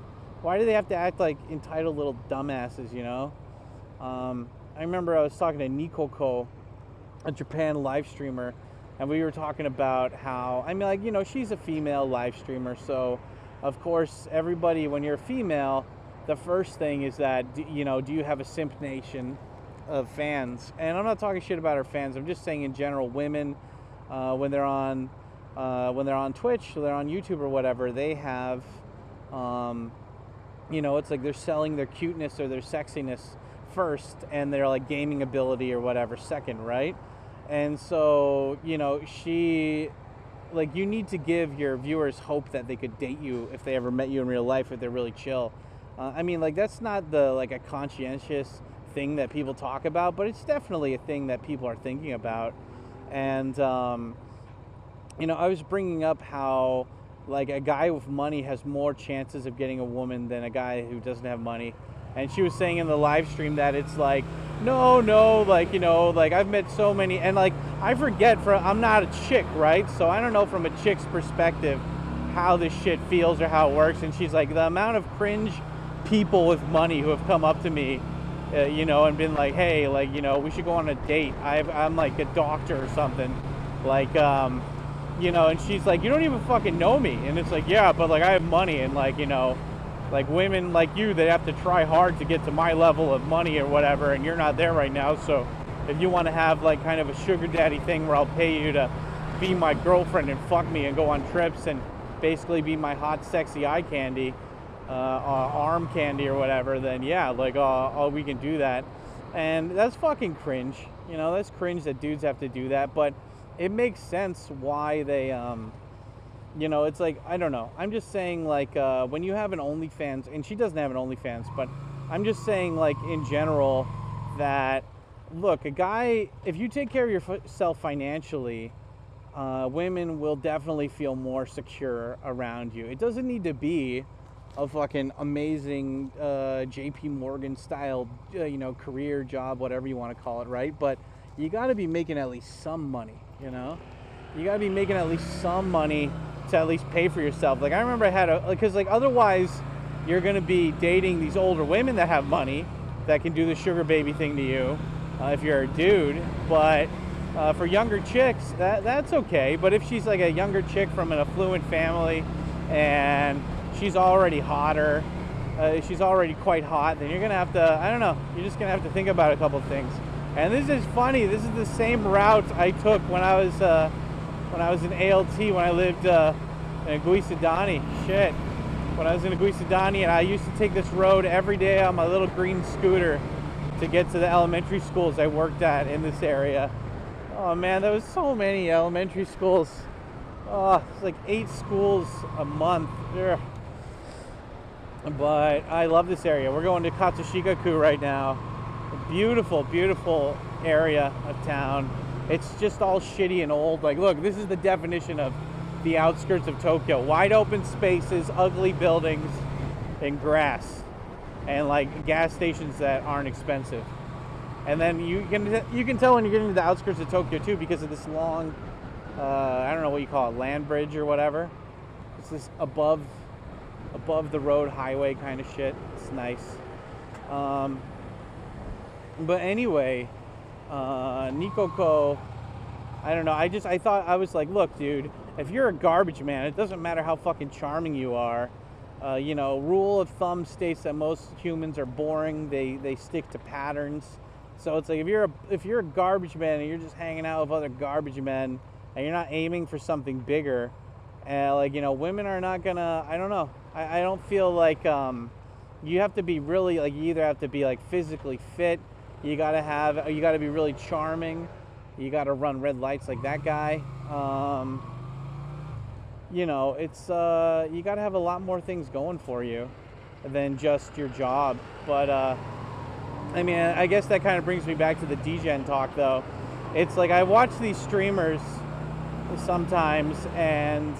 Why do they have to act like entitled little dumbasses, I remember I was talking to Nikoko, a Japan live streamer, and we were talking about how, she's a female live streamer, so of course everybody, when you're a female, the first thing is that, do you have a simp nation of fans? And I'm not talking shit about her fans, I'm just saying in general, women, when they're on Twitch, or they're on YouTube or whatever, they have, it's like they're selling their cuteness or their sexiness first, and their like gaming ability or whatever second, right? And so, she, like, you need to give your viewers hope that they could date you if they ever met you in real life, if they're really chill. That's not a conscientious thing that people talk about, but it's definitely a thing that people are thinking about. And, I was bringing up how, like, a guy with money has more chances of getting a woman than a guy who doesn't have money. And she was saying in the live stream that it's like, no, like, like I've met so many, and like, I forget, I'm not a chick, right? So I don't know from a chick's perspective how this shit feels or how it works. And she's like, the amount of cringe people with money who have come up to me, and been like, hey, like, we should go on a date. I'm like a doctor or something. Like, and she's like, you don't even fucking know me. And it's like, yeah, but like I have money, and like, like women like you, they have to try hard to get to my level of money or whatever, and you're not there right now. So if you want to have like kind of a sugar daddy thing where I'll pay you to be my girlfriend and fuck me and go on trips and basically be my hot, sexy eye candy, arm candy or whatever, then yeah, like, we can do that. And that's fucking cringe. That's cringe that dudes have to do that, but it makes sense why they, it's like, I don't know. I'm just saying, like, when you have an OnlyFans, and she doesn't have an OnlyFans, but I'm just saying, like, in general, that, look, a guy, if you take care of yourself financially, women will definitely feel more secure around you. It doesn't need to be a fucking amazing JP Morgan style, career, job, whatever you want to call it, right? But you got to be making at least some money, You got to be making at least some money to at least pay for yourself. Like, I remember I had because like otherwise you're going to be dating these older women that have money that can do the sugar baby thing to you if you're a dude. But for younger chicks, that's okay. But if she's like a younger chick from an affluent family and she's already hotter she's already quite hot, then you're gonna have to, I don't know, you're just gonna have to think about a couple of things. And this is funny. This is the same route I took when I was in ALT, when I lived in Aguisadani. Shit. When I was in Aguisadani, and I used to take this road every day on my little green scooter to get to the elementary schools I worked at in this area. Oh man, there was so many elementary schools. Oh, it's like 8 schools a month. Ugh. But I love this area. We're going to Katsushikaku right now. A beautiful, beautiful area of town. It's just all shitty and old. Like, look, this is the definition of the outskirts of Tokyo. Wide open spaces, ugly buildings, and grass. And like gas stations that aren't expensive. And then you can tell when you're getting to the outskirts of Tokyo too, because of this long, I don't know what you call it, land bridge or whatever. It's this above the road highway kind of shit. It's nice. But anyway, Nikoko, I don't know. I was like, look, dude, if you're a garbage man, it doesn't matter how fucking charming you are. Rule of thumb states that most humans are boring. They stick to patterns. So it's like if you're a garbage man and you're just hanging out with other garbage men and you're not aiming for something bigger, women are not gonna. I don't know. I don't feel like you have to be really like, you either have to be like physically fit. You gotta be really charming. You gotta run red lights like that guy. It's you gotta have a lot more things going for you than just your job. But I guess that kind of brings me back to the DGen talk, though. It's like I watch these streamers sometimes, and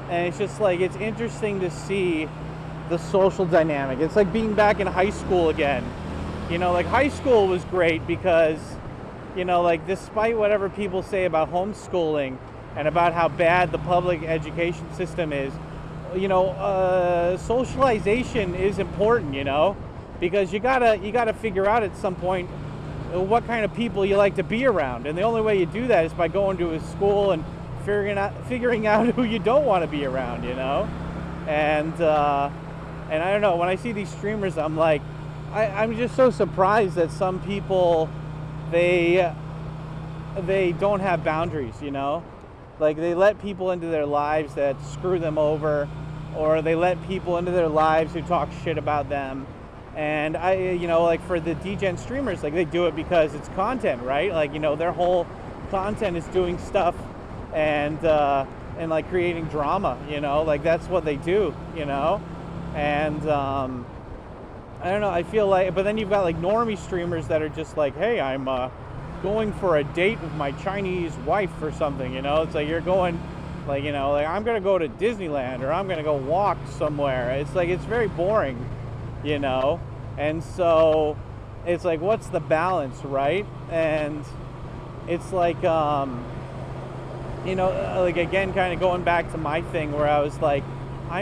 it's just like, it's interesting to see the social dynamic. It's like being back in high school again. High school was great because, despite whatever people say about homeschooling and about how bad the public education system is, socialization is important, because you gotta figure out at some point what kind of people you like to be around. And the only way you do that is by going to a school and figuring out who you don't want to be around, And I don't know, when I see these streamers, I'm like, I'm just so surprised that some people, they don't have boundaries, Like, they let people into their lives that screw them over, or they let people into their lives who talk shit about them. And for the DGen streamers, like, they do it because it's content, right? Like, their whole content is doing stuff and like creating drama, like that's what they do, and I don't know, I feel like, but then you've got like normie streamers that are just like, hey, I'm going for a date with my Chinese wife or something, It's like you're going, like, like I'm going to go to Disneyland, or I'm going to go walk somewhere. It's like, it's very boring, And so it's like, what's the balance, right? And it's like, like, again, kind of going back to my thing where I was like, I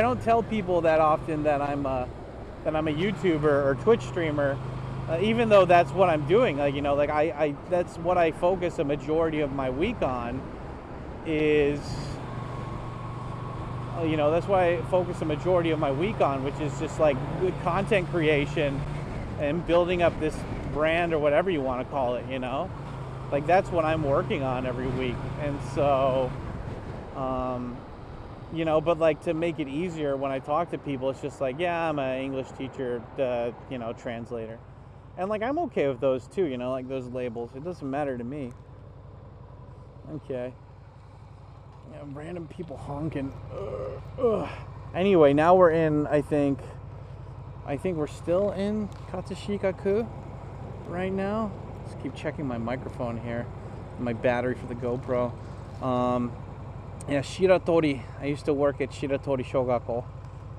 don't tell people that often that I'm a YouTuber or Twitch streamer, even though that's what I'm doing. Like, I that's what I focus a majority of my week on is, that's what I focus a majority of my week on, which is just like good content creation and building up this brand or whatever you want to call it, Like, that's what I'm working on every week. And so, but like, to make it easier when I talk to people, it's just like, yeah, I'm an English teacher, translator. And like, I'm okay with those too, like those labels. It doesn't matter to me. Okay. Yeah, random people honking. Ugh. Anyway, now we're in, I think we're still in Katsushikaku right now. Just keep checking my microphone here, my battery for the GoPro. Shiratori. I used to work at Shiratori Shogako,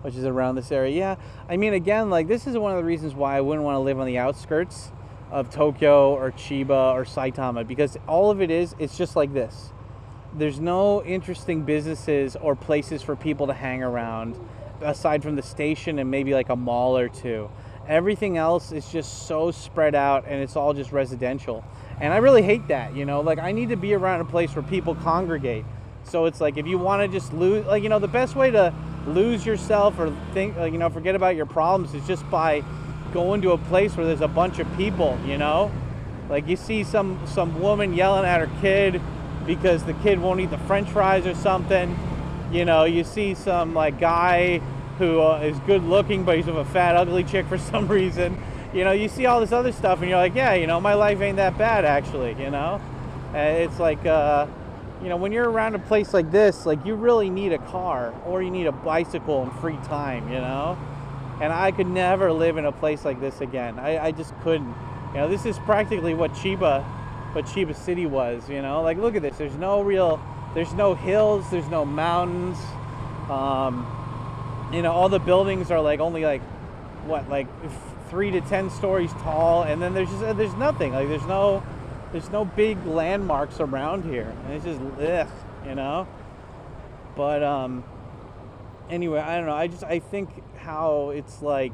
which is around this area. Yeah, again, like, this is one of the reasons why I wouldn't want to live on the outskirts of Tokyo or Chiba or Saitama, because all of it's just like this. There's no interesting businesses or places for people to hang around aside from the station and maybe like a mall or two. Everything else is just so spread out, and it's all just residential. And I really hate that, like, I need to be around a place where people congregate. So it's like, if you want to just lose, like, the best way to lose yourself or think, forget about your problems is just by going to a place where there's a bunch of people, you know? Like you see some woman yelling at her kid because the kid won't eat the french fries or something. You know, you see some like guy who is good looking, but he's with a fat, ugly chick for some reason. You know, you see all this other stuff and you're like, yeah, you know, my life ain't that bad actually, you know? It's like, you know, when you're around a place like this, like you really need a car or you need a bicycle and free time, you know? And I could never live in a place like this again. I just couldn't. You know, this is practically what Chiba City was, you know? Like, look at this. There's no hills, there's no mountains. You know, all the buildings are like only like, what, like 3 to 10 stories tall. And then there's nothing. Like, there's no big landmarks around here. And it's just, ugh, you know? But, anyway, I don't know. I think how it's like,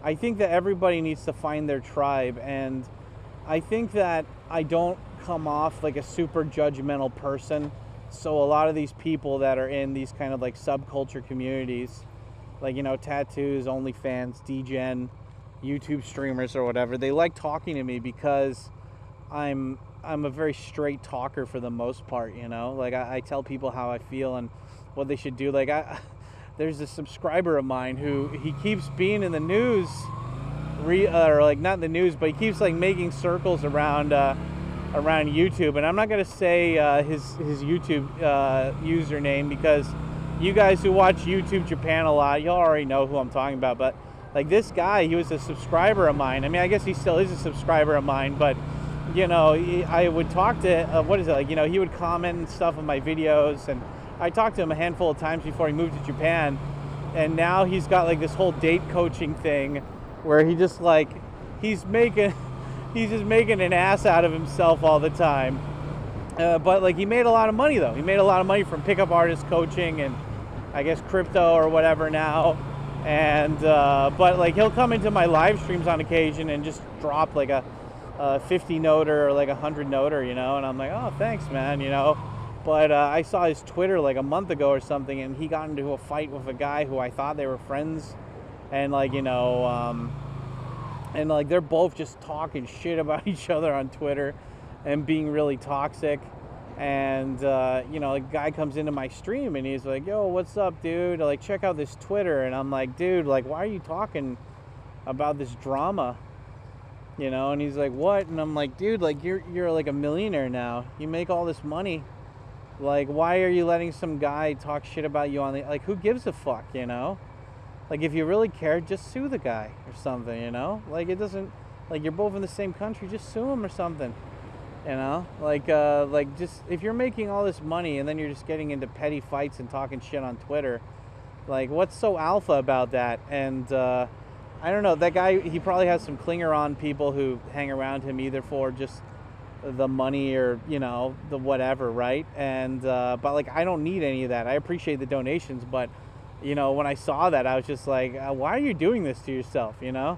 I think that everybody needs to find their tribe, and I think that I don't come off like a super judgmental person. So a lot of these people that are in these kind of like subculture communities, like, you know, tattoos, OnlyFans, DGen, YouTube streamers or whatever, they like talking to me because I'm a very straight talker for the most part, you know? Like I tell people how I feel and what they should do. Like there's a subscriber of mine who he keeps being in the news, or like not in the news, but he keeps like making circles around YouTube. And I'm not gonna say his YouTube username because you guys who watch YouTube Japan a lot, you'll already know who I'm talking about. But like this guy, he was a subscriber of mine. I mean, I guess he still is a subscriber of mine, but you know, I would talk to you know, he would comment and stuff on my videos, and I talked to him a handful of times before he moved to Japan, and now he's got like this whole date coaching thing where he just like he's just making an ass out of himself all the time. But like he made a lot of money though. He made a lot of money from pickup artist coaching and I guess crypto or whatever now. And but like he'll come into my live streams on occasion and just drop like a 50 noter or like a 100 noter, you know, and I'm like, oh, thanks, man, you know. But I saw his Twitter like a month ago or something, and he got into a fight with a guy who I thought they were friends, and like, you know, and like they're both just talking shit about each other on Twitter and being really toxic. And you know, a guy comes into my stream and he's like, yo, what's up, dude? Like, check out this Twitter. And I'm like, dude, like, why are you talking about this drama? You know? And he's like, what? And I'm like, dude, like you're like a millionaire now. You make all this money. Like, why are you letting some guy talk shit about you on the, like, who gives a fuck, you know? Like, if you really care, just sue the guy or something, you know? Like, it doesn't, like, you're both in the same country, just sue him or something, you know? Like, just, if you're making all this money and then you're just getting into petty fights and talking shit on Twitter, like, what's so alpha about that? And, I don't know, that guy, he probably has some clinger-on people who hang around him either for just the money or, you know, the whatever, right? And but like I don't need any of that. I appreciate the donations, but you know, when I saw that, I was just like, why are you doing this to yourself? You know,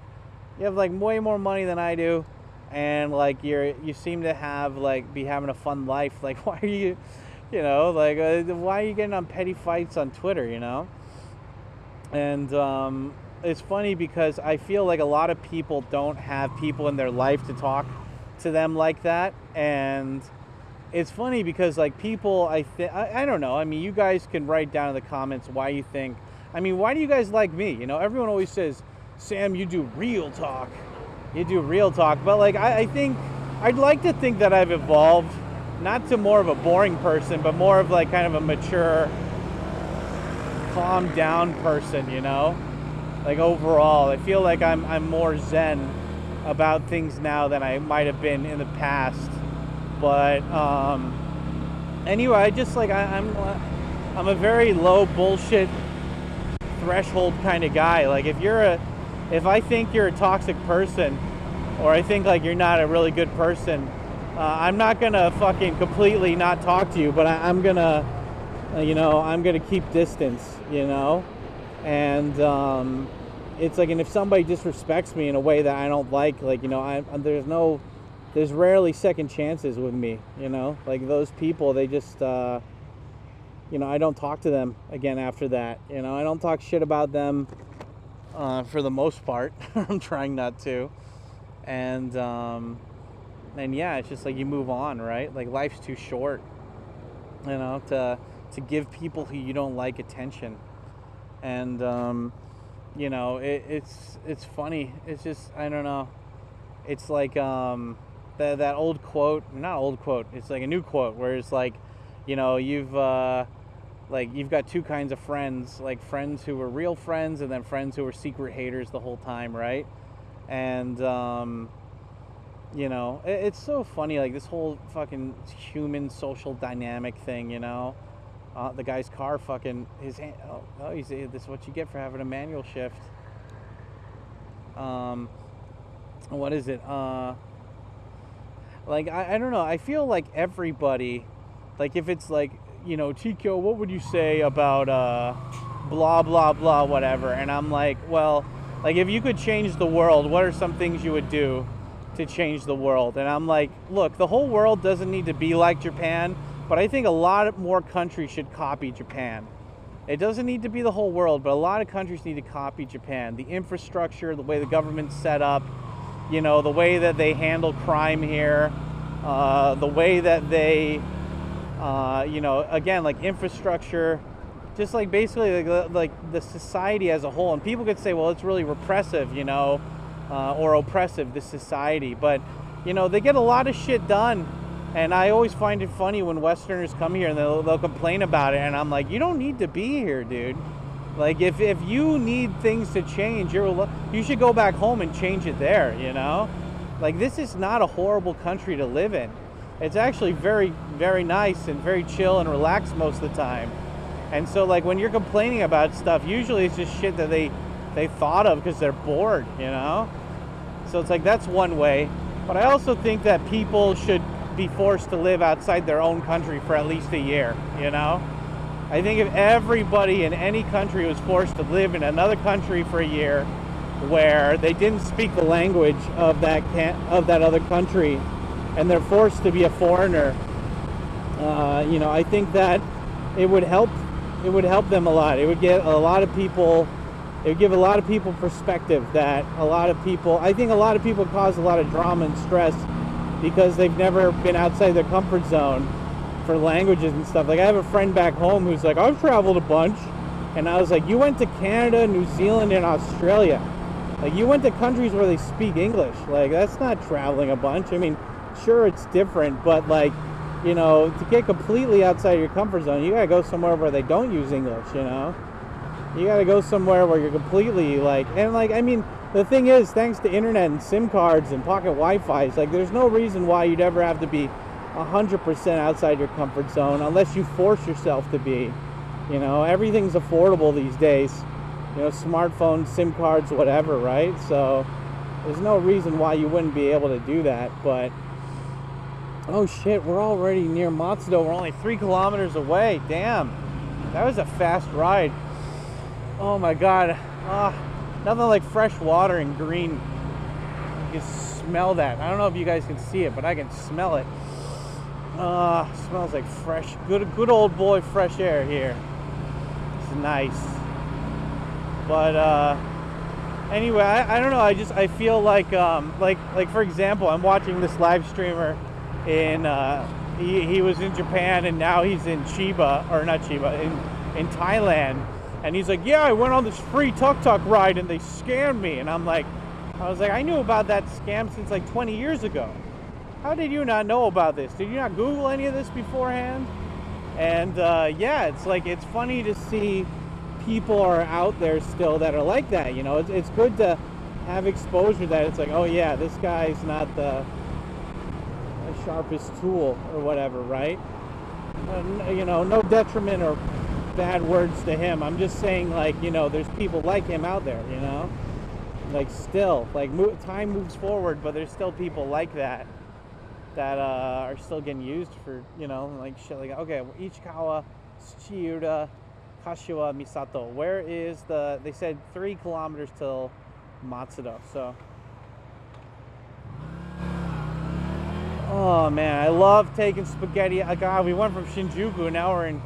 you have like way more money than I do, and like you seem to have like be having a fun life. Like, why are you, you know, like why are you getting on petty fights on Twitter? You know, and it's funny because I feel like a lot of people don't have people in their life to talk to them like that. And it's funny because like people, I don't know, I mean, you guys can write down in the comments why you think, I mean, why do you guys like me? You know, everyone always says, Sam, you do real talk, but like I think I'd like to think that I've evolved not to more of a boring person, but more of like kind of a mature, calm down person, you know? Like overall, I feel like I'm more zen about things now than I might have been in the past. But anyway, I just like I'm a very low bullshit threshold kind of guy. Like if I think you're a toxic person, or I think like you're not a really good person, I'm not gonna fucking completely not talk to you, but I'm gonna you know, I'm gonna keep distance, you know. And it's like, and if somebody disrespects me in a way that I don't like, you know, there's rarely second chances with me, you know. Like those people, they just you you know, I don't talk to them again after that. You know, I don't talk shit about them for the most part. I'm trying not to. And yeah, it's just like you move on, right? Like life's too short, you know, to give people who you don't like attention. And you know, it's funny. It's just, I don't know. It's like that old quote, not old quote. It's like a new quote where it's like, you know, you've got two kinds of friends, like friends who were real friends and then friends who were secret haters the whole time, right? And you know, it's so funny, like this whole fucking human social dynamic thing, you know. The guy's car fucking his hand, this is what you get for having a manual shift. What is it? Like I don't know. I feel like everybody, like if it's like, you know, Tikyo, what would you say about blah blah blah whatever? And I'm like, well, like if you could change the world, what are some things you would do to change the world? And I'm like, look, the whole world doesn't need to be like Japan, but I think a lot more countries should copy Japan. It doesn't need to be the whole world, but a lot of countries need to copy Japan. The infrastructure, the way the government's set up, you know, the way that they handle crime here, the way that they, you know, again, like infrastructure, just like basically like the society as a whole. And people could say, well, it's really repressive, you know, or oppressive, this society. But, you know, they get a lot of shit done. And I always find it funny when Westerners come here and they'll complain about it. And I'm like, you don't need to be here, dude. Like, if you need things to change, you should go back home and change it there, you know? Like, this is not a horrible country to live in. It's actually very, very nice and very chill and relaxed most of the time. And so, like, when you're complaining about stuff, usually it's just shit that they thought of because they're bored, you know? So it's like, that's one way. But I also think that people should be forced to live outside their own country for at least a year, you know? I think if everybody in any country was forced to live in another country for a year where they didn't speak the language of that other country and they're forced to be a foreigner, you know, I think that it would help them a lot. It would get a lot of people, it would give a lot of people perspective that I think a lot of people cause a lot of drama and stress because they've never been outside their comfort zone for languages and stuff. Like, I have a friend back home who's like, I've traveled a bunch. And I was like, you went to Canada, New Zealand, and Australia. Like, you went to countries where they speak English. Like, that's not traveling a bunch. I mean, sure, it's different, but, like, you know, to get completely outside your comfort zone, you gotta go somewhere where they don't use English, you know? You gotta go somewhere where you're completely, like, and, like, I mean, the thing is, thanks to internet and SIM cards and pocket Wi-Fi, it's like, there's no reason why you'd ever have to be 100% outside your comfort zone unless you force yourself to be. You know, everything's affordable these days. You know, smartphones, SIM cards, whatever, right? So there's no reason why you wouldn't be able to do that. But oh shit, we're already near Matsudo. We're only 3 kilometers away. Damn, that was a fast ride. Oh my god. Nothing like fresh water and green. You can smell that. I don't know if you guys can see it, but I can smell it. Smells like fresh, good old boy fresh air here. It's nice. But anyway, I don't know. I feel like for example, I'm watching this live streamer in he was in Japan and now he's in Chiba, or not Chiba, in Thailand, and he's like, yeah, I went on this free tuk-tuk ride and they scammed me. And I was like, I knew about that scam since like 20 years ago. How did you not know about this? Did you not Google any of this beforehand? And yeah, it's like, it's funny to see people are out there still that are like that. You know, it's good to have exposure that it's like, oh yeah, this guy's not the sharpest tool or whatever, right? You know, no detriment or bad words to him. I'm just saying, like, you know, there's people like him out there, you know? Like, still, like, time moves forward, but there's still people like that are still getting used for, you know, like shit like, okay, Ichikawa, Chiura, Kashiwa, Misato. Where is they said 3 kilometers till Matsudo, so. Oh man, I love taking spaghetti. God, we went from Shinjuku, now we're in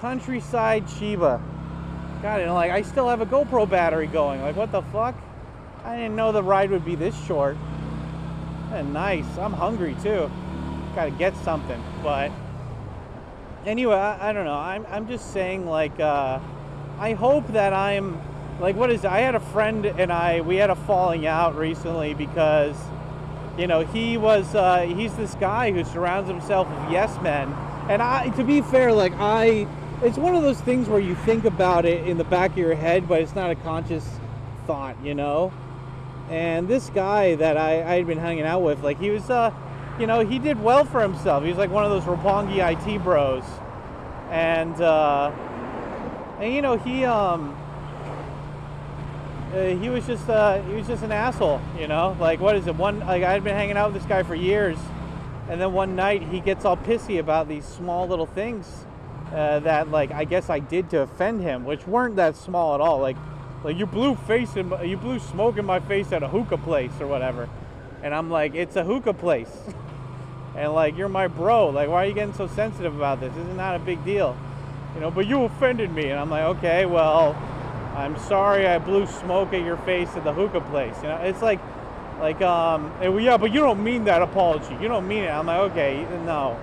Countryside Chiba. God, and like I still have a GoPro battery going. Like, what the fuck? I didn't know the ride would be this short. And nice. I'm hungry too. Gotta get something. But anyway, I don't know. I'm just saying, like, I hope that I'm like, what is it? I had a friend and we had a falling out recently because, you know, he's this guy who surrounds himself with yes men. And to be fair, like, it's one of those things where you think about it in the back of your head, but it's not a conscious thought, you know? And this guy that I had been hanging out with, like, he was, you know, he did well for himself. He was like one of those Roppongi IT bros. And you know, he was just an asshole, you know? Like, what is it? Like, I had been hanging out with this guy for years, and then one night he gets all pissy about these small little things that, like, I guess I did to offend him, which weren't that small at all. Like you blew smoke in my face at a hookah place or whatever, and I'm like, it's a hookah place, and like, you're my bro. Like, why are you getting so sensitive about this? This is not a big deal, you know. But you offended me, and I'm like, okay, well, I'm sorry I blew smoke at your face at the hookah place. You know, it's like, yeah, but you don't mean that apology. You don't mean it. I'm like, okay, no,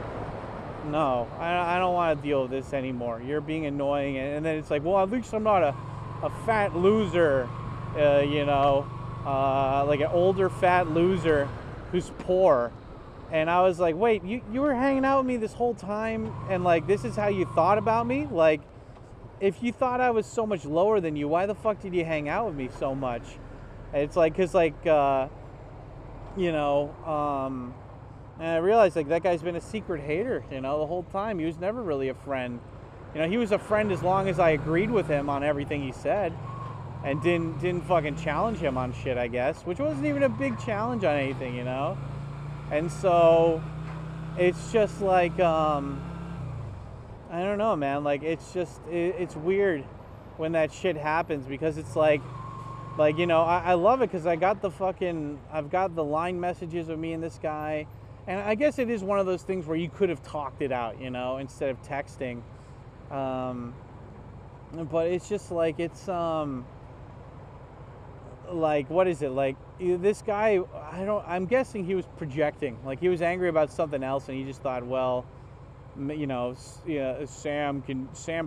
I don't want to deal with this anymore. You're being annoying. And then it's like, well, at least I'm not a fat loser, you know, like an older fat loser who's poor. And I was like, wait, you were hanging out with me this whole time, and like, this is how you thought about me? Like, if you thought I was so much lower than you, why the fuck did you hang out with me so much? And it's like, cause like, you know, and I realized, like, that guy's been a secret hater, you know, the whole time. He was never really a friend. You know, he was a friend as long as I agreed with him on everything he said, and didn't fucking challenge him on shit, I guess, which wasn't even a big challenge on anything, you know. And so it's just like, I don't know, man. Like, it's just, it's weird when that shit happens, because it's like, you know, I love it because I've got the line messages of me and this guy. And I guess it is one of those things where you could have talked it out, you know, instead of texting. But it's just like, it's, like, what is it? Like, this guy, I'm guessing he was projecting. Like, he was angry about something else, and he just thought, well, you know, Sam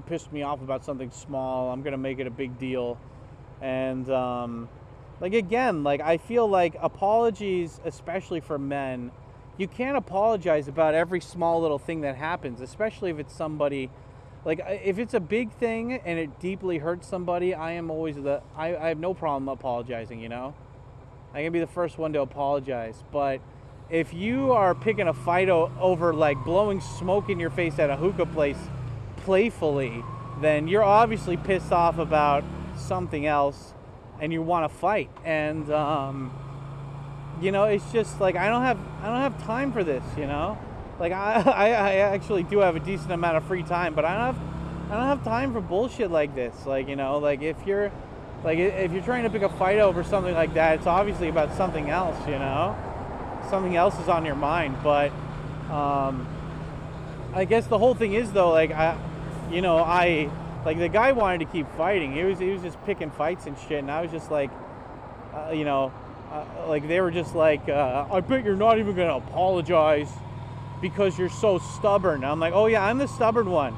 pissed me off about something small. I'm going to make it a big deal. And, like, again, like, I feel like apologies, especially for men, you can't apologize about every small little thing that happens, especially if it's somebody, like, if it's a big thing and it deeply hurts somebody, I have no problem apologizing, you know? I can be the first one to apologize. But if you are picking a fight over, like, blowing smoke in your face at a hookah place playfully, then you're obviously pissed off about something else and you want to fight. And, you know, it's just like, I don't have time for this, you know? Like, I actually do have a decent amount of free time, but I don't have time for bullshit like this. Like, you know, like, if you're trying to pick a fight over something like that, it's obviously about something else, you know? Something else is on your mind. But I guess the whole thing is, though, like, like, the guy wanted to keep fighting. He was just picking fights and shit, and I was just like, you know, like, they were just like, I bet you're not even gonna apologize because you're so stubborn. And I'm like, oh yeah, I'm the stubborn one,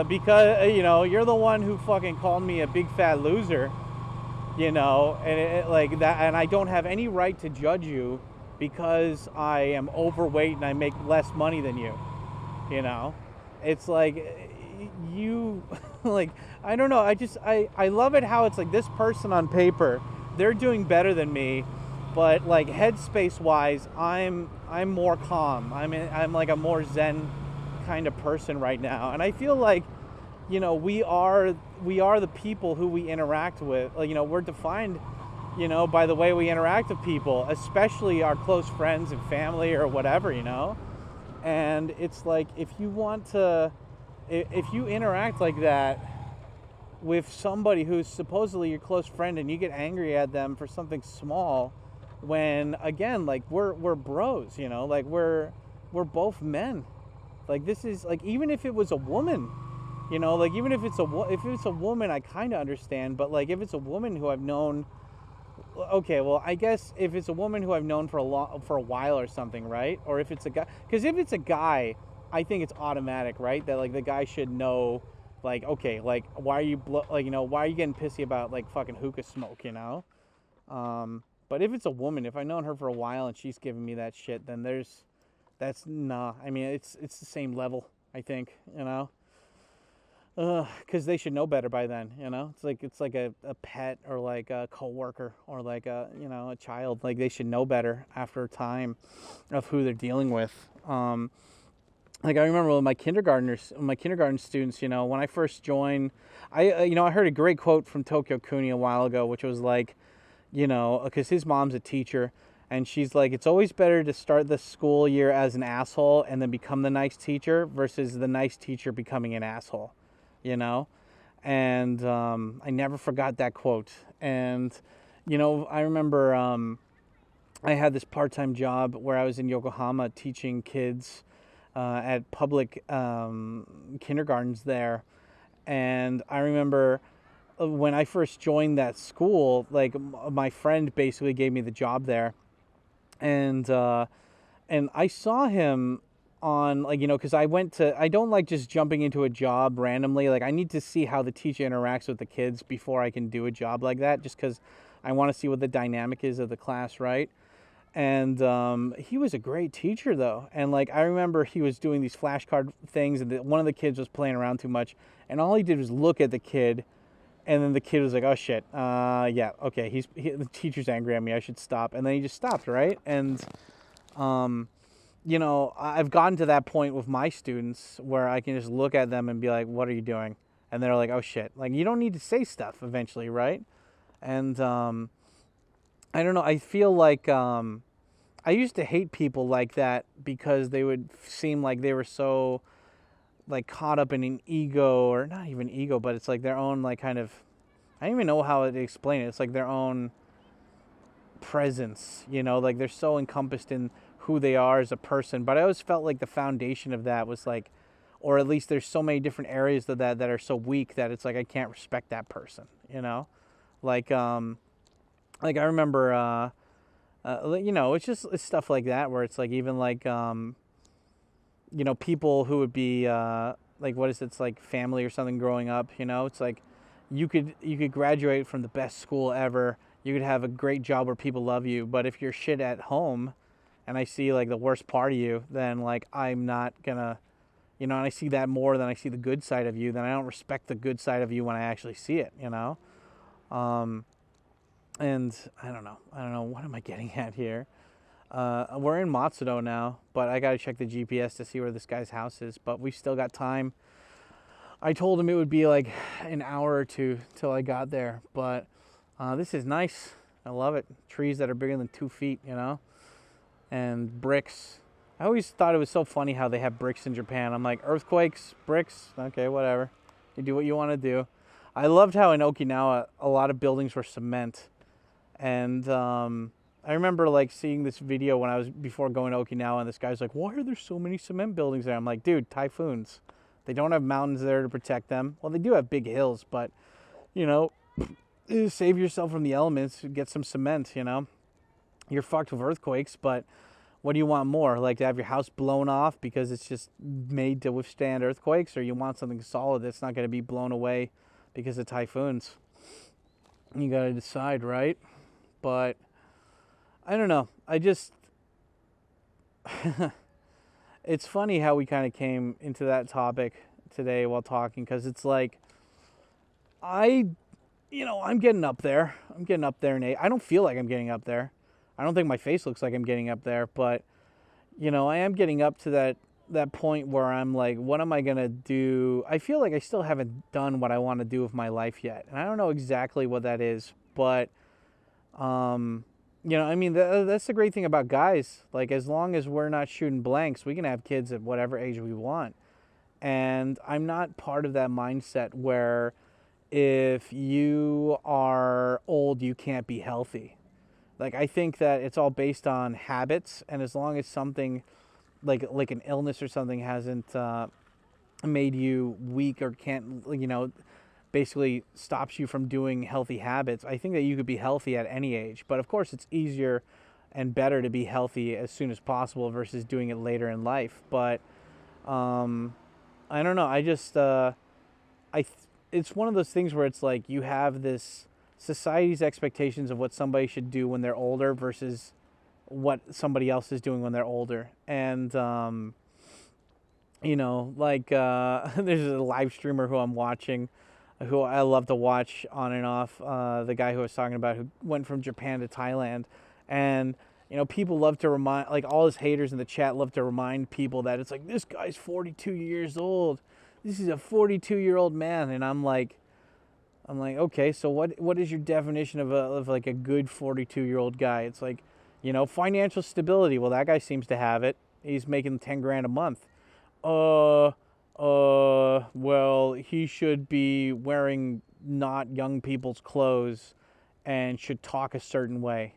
because, you know, you're the one who fucking called me a big fat loser, you know, and like that, and I don't have any right to judge you because I am overweight and I make less money than you, you know. It's like, you, like, I don't know, I love it how it's like, this person on paper, they're doing better than me, but like, headspace wise, I'm more calm. I'm like a more zen kind of person right now, and I feel like, you know, we are the people who we interact with. Like, you know, we're defined, you know, by the way we interact with people, especially our close friends and family or whatever, you know. And it's like, if you interact like that with somebody who's supposedly your close friend and you get angry at them for something small, when, again, like, we're bros, you know, like, we're both men. Like, this is like, even if it was a woman, You know, like even if it's a woman, I kind of understand. But like if it's a woman who I've known, okay, well I guess if it's a woman who I've known for a while or something, right? Or if it's a guy, because if it's a guy, I think it's automatic, right? That like the guy should know, like okay, like why are you like why are you getting pissy about like fucking hookah smoke, you know? But if it's a woman, if I've known her for a while and she's giving me that shit, then that's nah. I mean, it's the same level, I think, you know. Because they should know better by then, you know. It's like a pet or like a coworker or like a child. Like they should know better after a time of who they're dealing with. Like I remember with my kindergarten students, you know, when I first joined, I heard a great quote from Tokyo Kuni a while ago, which was like, you know, because his mom's a teacher, and she's like, it's always better to start the school year as an asshole and then become the nice teacher versus the nice teacher becoming an asshole, you know? And I never forgot that quote. And, you know, I remember I had this part-time job where I was in Yokohama teaching kids at public kindergartens there. And I remember when I first joined that school, like my friend basically gave me the job there, and I saw him on, like, you know, because I don't like just jumping into a job randomly. Like I need to see how the teacher interacts with the kids before I can do a job like that, just because I want to see what the dynamic is of the class, right? And he was a great teacher though, and like I remember he was doing these flashcard things, and one of the kids was playing around too much, and all he did was look at the kid. And then the kid was like, oh, shit. Yeah, okay. The teacher's angry at me. I should stop. And then he just stopped, right? And, you know, I've gotten to that point with my students where I can just look at them and be like, what are you doing? And they're like, oh, shit. Like, you don't need to say stuff eventually, right? And I don't know. I feel like I used to hate people like that because they would seem like they were so like caught up in an ego, or not even ego, but it's like their own like kind of, I don't even know how to explain it. It's like their own presence, you know, like they're so encompassed in who they are as a person. But I always felt like the foundation of that was like, or at least there's so many different areas of that are so weak that it's like I can't respect that person, you know? Like I remember you know, it's stuff like that where it's like even like you know, people who would be like, what is it? It's like family or something growing up, you know? It's like you could graduate from the best school ever. You could have a great job where people love you, but if you're shit at home and I see like the worst part of you, then like I'm not gonna, you know, and I see that more than I see the good side of you, then I don't respect the good side of you when I actually see it, you know? And I don't know, what am I getting at here? We're in Matsudo now, but I gotta check the GPS to see where this guy's house is, but we've still got time. I told him it would be like an hour or two till I got there, but this is nice. I love it. Trees that are bigger than 2 feet, you know, and bricks. I always thought it was so funny how they have bricks in Japan. I'm like, earthquakes, bricks, okay, whatever. You do what you want to do. I loved how in Okinawa a lot of buildings were cement, and I remember like seeing this video when I was before going to Okinawa, and this guy's like, why are there so many cement buildings there? I'm like, dude, typhoons. They don't have mountains there to protect them. Well, they do have big hills, but, you know, save yourself from the elements, get some cement, you know. You're fucked with earthquakes, but what do you want more? Like to have your house blown off because it's just made to withstand earthquakes, or you want something solid that's not going to be blown away because of typhoons? You got to decide, right? But I don't know. I just it's funny how we kind of came into that topic today while talking, because it's like I'm getting up there. I'm getting up there in age. I don't feel like I'm getting up there. I don't think my face looks like I'm getting up there, but you know, I am getting up to that point where I'm like, what am I going to do? I feel like I still haven't done what I want to do with my life yet. And I don't know exactly what that is, but you know, I mean, that's the great thing about guys. Like, as long as we're not shooting blanks, we can have kids at whatever age we want. And I'm not part of that mindset where if you are old, you can't be healthy. Like, I think that it's all based on habits. And as long as something like an illness or something hasn't made you weak or can't, basically stops you from doing healthy habits. I think that you could be healthy at any age, but of course it's easier and better to be healthy as soon as possible versus doing it later in life. But I don't know. I just it's one of those things where it's like you have this society's expectations of what somebody should do when they're older versus what somebody else is doing when they're older. And there's a live streamer who I'm watching, who I love to watch on and off, the guy who I was talking about, who went from Japan to Thailand. And people love to remind, like, all his haters in the chat love to remind people that it's like, this guy's 42 years old. This is a 42-year-old man. And I'm like, okay, so what is your definition of like a good 42-year-old guy? It's like, financial stability. Well, that guy seems to have it. He's making 10 grand a month. Well, he should be wearing not young people's clothes and should talk a certain way.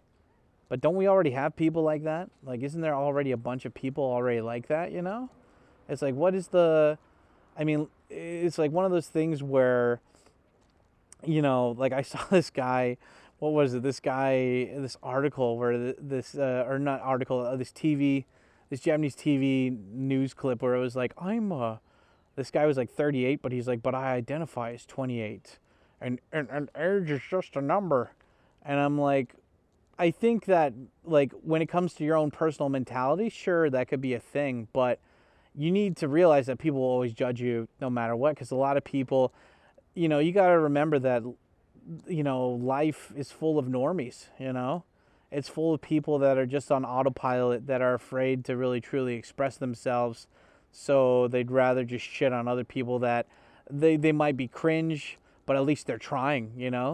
But don't we already have people like that? Like, isn't there already a bunch of people already like that, It's like, it's like one of those things where, like I saw this guy, what was it? This article where this Japanese TV news clip where it was like, this guy was like 38, but he's like, but I identify as 28, and age is just a number. And I'm like, I think that, like, when it comes to your own personal mentality, sure, that could be a thing, but you need to realize that people will always judge you no matter what, because a lot of people, you got to remember that, life is full of normies, It's full of people that are just on autopilot, that are afraid to really truly express themselves, so they'd rather just shit on other people that they might be cringe, but at least they're trying,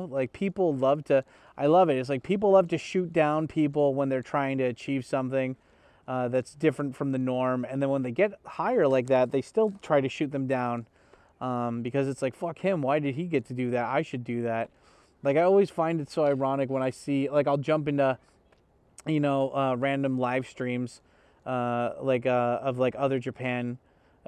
Like, people love to, I love it. It's like people love to shoot down people when they're trying to achieve something that's different from the norm. And then when they get higher like that, they still try to shoot them down because it's like, fuck him. Why did he get to do that? I should do that. Like, I always find it so ironic when I see, like, I'll jump into, random live streams of like other Japan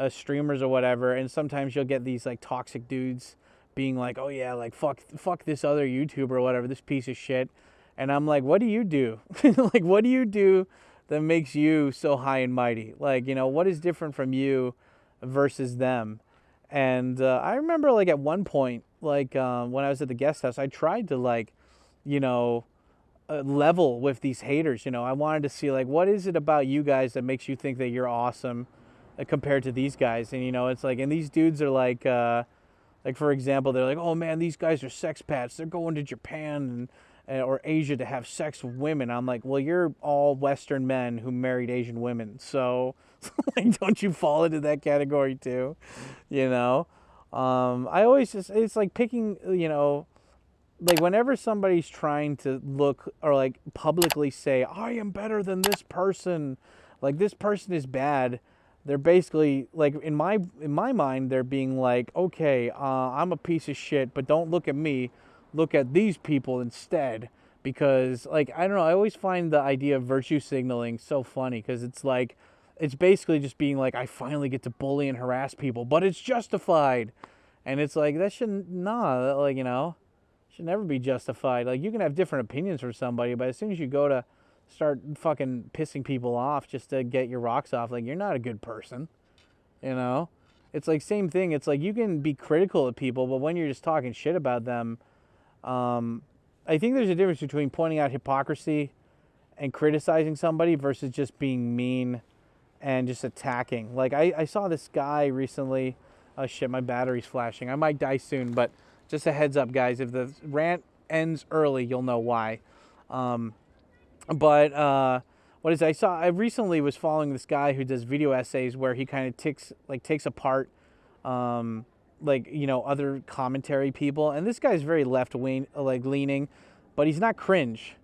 streamers or whatever. And sometimes you'll get these like toxic dudes being like, oh yeah, like fuck this other YouTuber or whatever, this piece of shit. And I'm like, what do you do? Like, what do you do that makes you so high and mighty? Like, what is different from you versus them? And I remember, like, at one point, like, when I was at the guest house, I tried to, like, level with these haters. I wanted to see, like, what is it about you guys that makes you think that you're awesome compared to these guys? And, it's like, and these dudes are like, for example, they're like, oh man, these guys are sexpats. They're going to Japan or Asia to have sex with women. I'm like, well, you're all Western men who married Asian women. So, like, don't you fall into that category too? I always just, it's like picking, like, whenever somebody's trying to look or like publicly say, I am better than this person, like, this person is bad, they're basically, like, in my mind, they're being like, okay, I'm a piece of shit, but don't look at me, look at these people instead. Because, like, I don't know, I always find the idea of virtue signaling so funny, because it's like, it's basically just being like, I finally get to bully and harass people, but it's justified. And it's like, that shouldn't, should never be justified. Like, you can have different opinions from somebody, but as soon as you go to start fucking pissing people off just to get your rocks off, like, you're not a good person, It's like, same thing. It's like, you can be critical of people, but when you're just talking shit about them, I think there's a difference between pointing out hypocrisy and criticizing somebody versus just being mean and just attacking. Like, I saw this guy recently. Oh shit, my battery's flashing. I might die soon, but just a heads up, guys. If the rant ends early, you'll know why. I recently was following this guy who does video essays where he kind of takes apart other commentary people, and this guy's very left wing, like, leaning, but he's not cringe.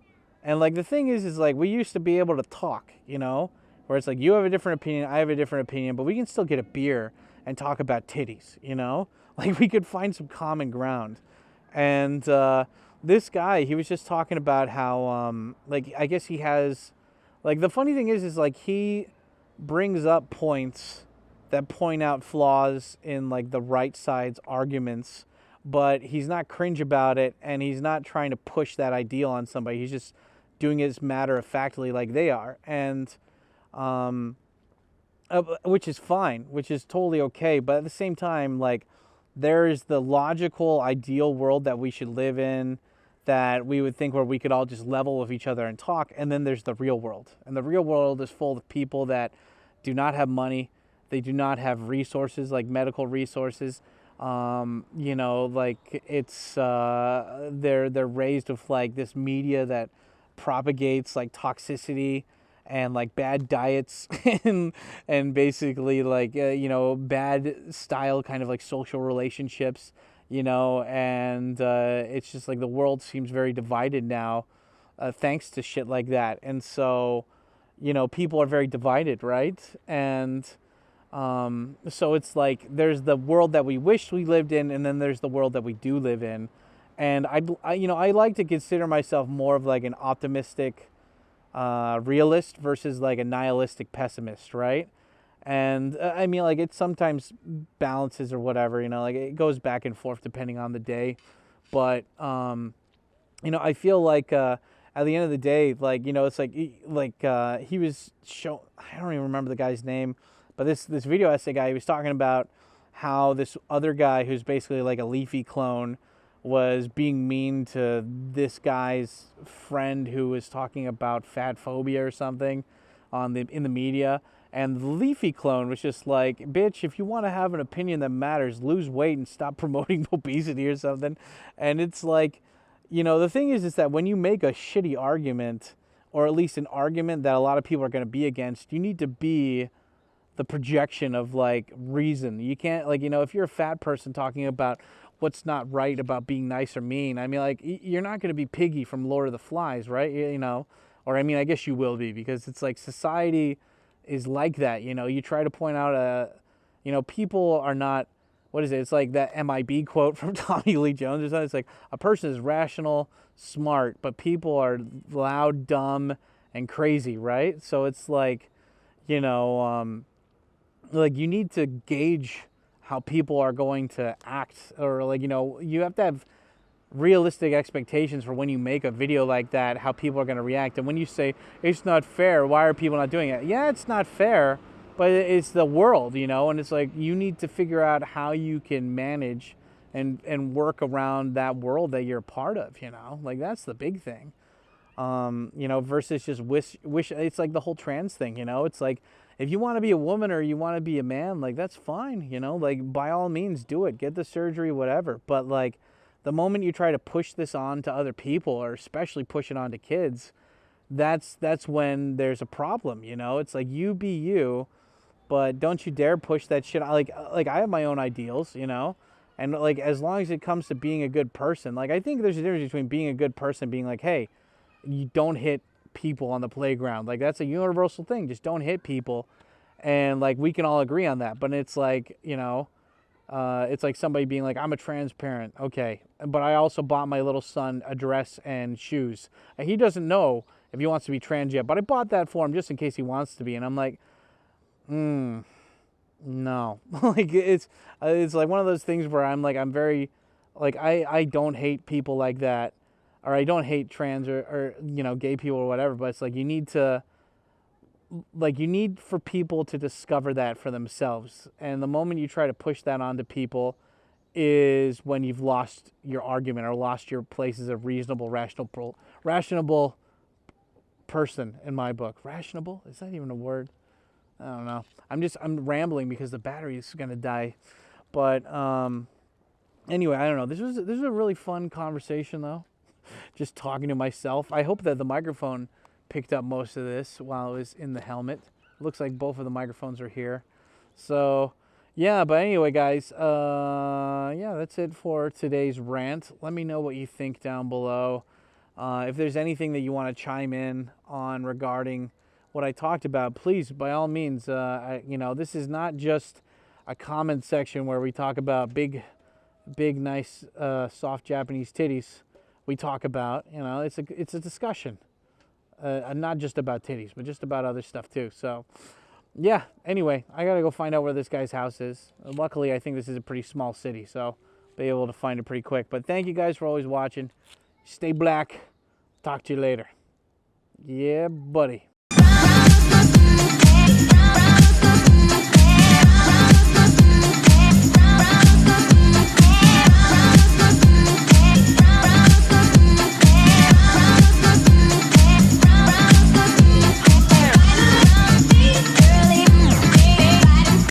And, like, the thing is like, we used to be able to talk, where it's like, you have a different opinion, I have a different opinion, but we can still get a beer and talk about titties, like, we could find some common ground. And this guy, he was just talking about how, I guess he has, like, the funny thing is like, he brings up points that point out flaws in like the right side's arguments, but he's not cringe about it, and he's not trying to push that ideal on somebody. He's just doing it as matter of factly like they are, and which is fine, which is totally okay. But at the same time, like, there's the logical ideal world that we should live in, that we would think where we could all just level with each other and talk, and then there's the real world, and the real world is full of people that do not have money, they do not have resources like medical resources, like it's they're raised with like this media that propagates like toxicity and like bad diets and basically like bad style kind of like social relationships, and it's just like the world seems very divided now, thanks to shit like that. And so people are very divided, right? And so it's like there's the world that we wish we lived in, and then there's the world that we do live in. And I like to consider myself more of like an optimistic realist versus like a nihilistic pessimist, right? And I mean, like, it sometimes balances or whatever, like it goes back and forth depending on the day. But I feel like at the end of the day, like, it's like he was show. I don't even remember the guy's name, but this video essay guy, he was talking about how this other guy who's basically like a Leafy clone was being mean to this guy's friend who was talking about fat phobia or something in the media. And the Leafy clone was just like, bitch, if you want to have an opinion that matters, lose weight and stop promoting obesity or something. And it's like, the thing is that when you make a shitty argument, or at least an argument that a lot of people are going to be against, you need to be the projection of like reason. You can't, like, if you're a fat person talking about what's not right about being nice or mean, I mean, like, you're not going to be Piggy from Lord of the Flies, right? Or I mean, I guess you will be, because it's like society is like that. You try to point out people are not, what is it? It's like that MIB quote from Tommy Lee Jones or something. It's like, a person is rational, smart, but people are loud, dumb, and crazy, right? So it's like, like, you need to gauge how people are going to act, or like, you have to have realistic expectations for when you make a video like that, how people are going to react. And when you say it's not fair, why are people not doing it? Yeah, it's not fair, but it's the world, and it's like, you need to figure out how you can manage and work around that world that you're a part of, like, that's the big thing. Versus just wish. It's like the whole trans thing, it's like, if you want to be a woman or you want to be a man, like, that's fine, like, by all means do it, get the surgery, whatever. But like, the moment you try to push this on to other people, or especially push it on to kids, that's when there's a problem, it's like, you be you, but don't you dare push that shit. Like I have my own ideals, and like, as long as it comes to being a good person, like, I think there's a difference between being a good person, being like, hey, you don't hit people on the playground, like, that's a universal thing, just don't hit people, and like, we can all agree on that. But it's like, it's like somebody being like, I'm a trans parent, okay, but I also bought my little son a dress and shoes, and he doesn't know if he wants to be trans yet, but I bought that for him just in case he wants to be. And I'm like, no. Like, it's like one of those things where I'm like, I'm very, like, I don't hate people like that, or I don't hate trans or gay people or whatever, but it's like, you need for people to discover that for themselves. And the moment you try to push that onto people is when you've lost your argument, or lost your place as a reasonable, rational person, in my book. Rationable? Is that even a word? I don't know. I'm rambling because the battery is going to die. But anyway, I don't know. This was a really fun conversation, though. Just talking to myself. I hope that the microphone picked up most of this while I was in the helmet. Looks like both of the microphones are here. So, yeah, but anyway, guys, yeah, that's it for today's rant. Let me know what you think down below. If there's anything that you want to chime in on regarding what I talked about, please, by all means, this is not just a comment section where we talk about big, nice, soft Japanese titties. We talk about, it's a discussion. Not just about titties, but just about other stuff too. So, yeah, anyway, I gotta go find out where this guy's house is. Luckily, I think this is a pretty small city, so be able to find it pretty quick. But thank you guys for always watching. Stay black. Talk to you later. Yeah, buddy.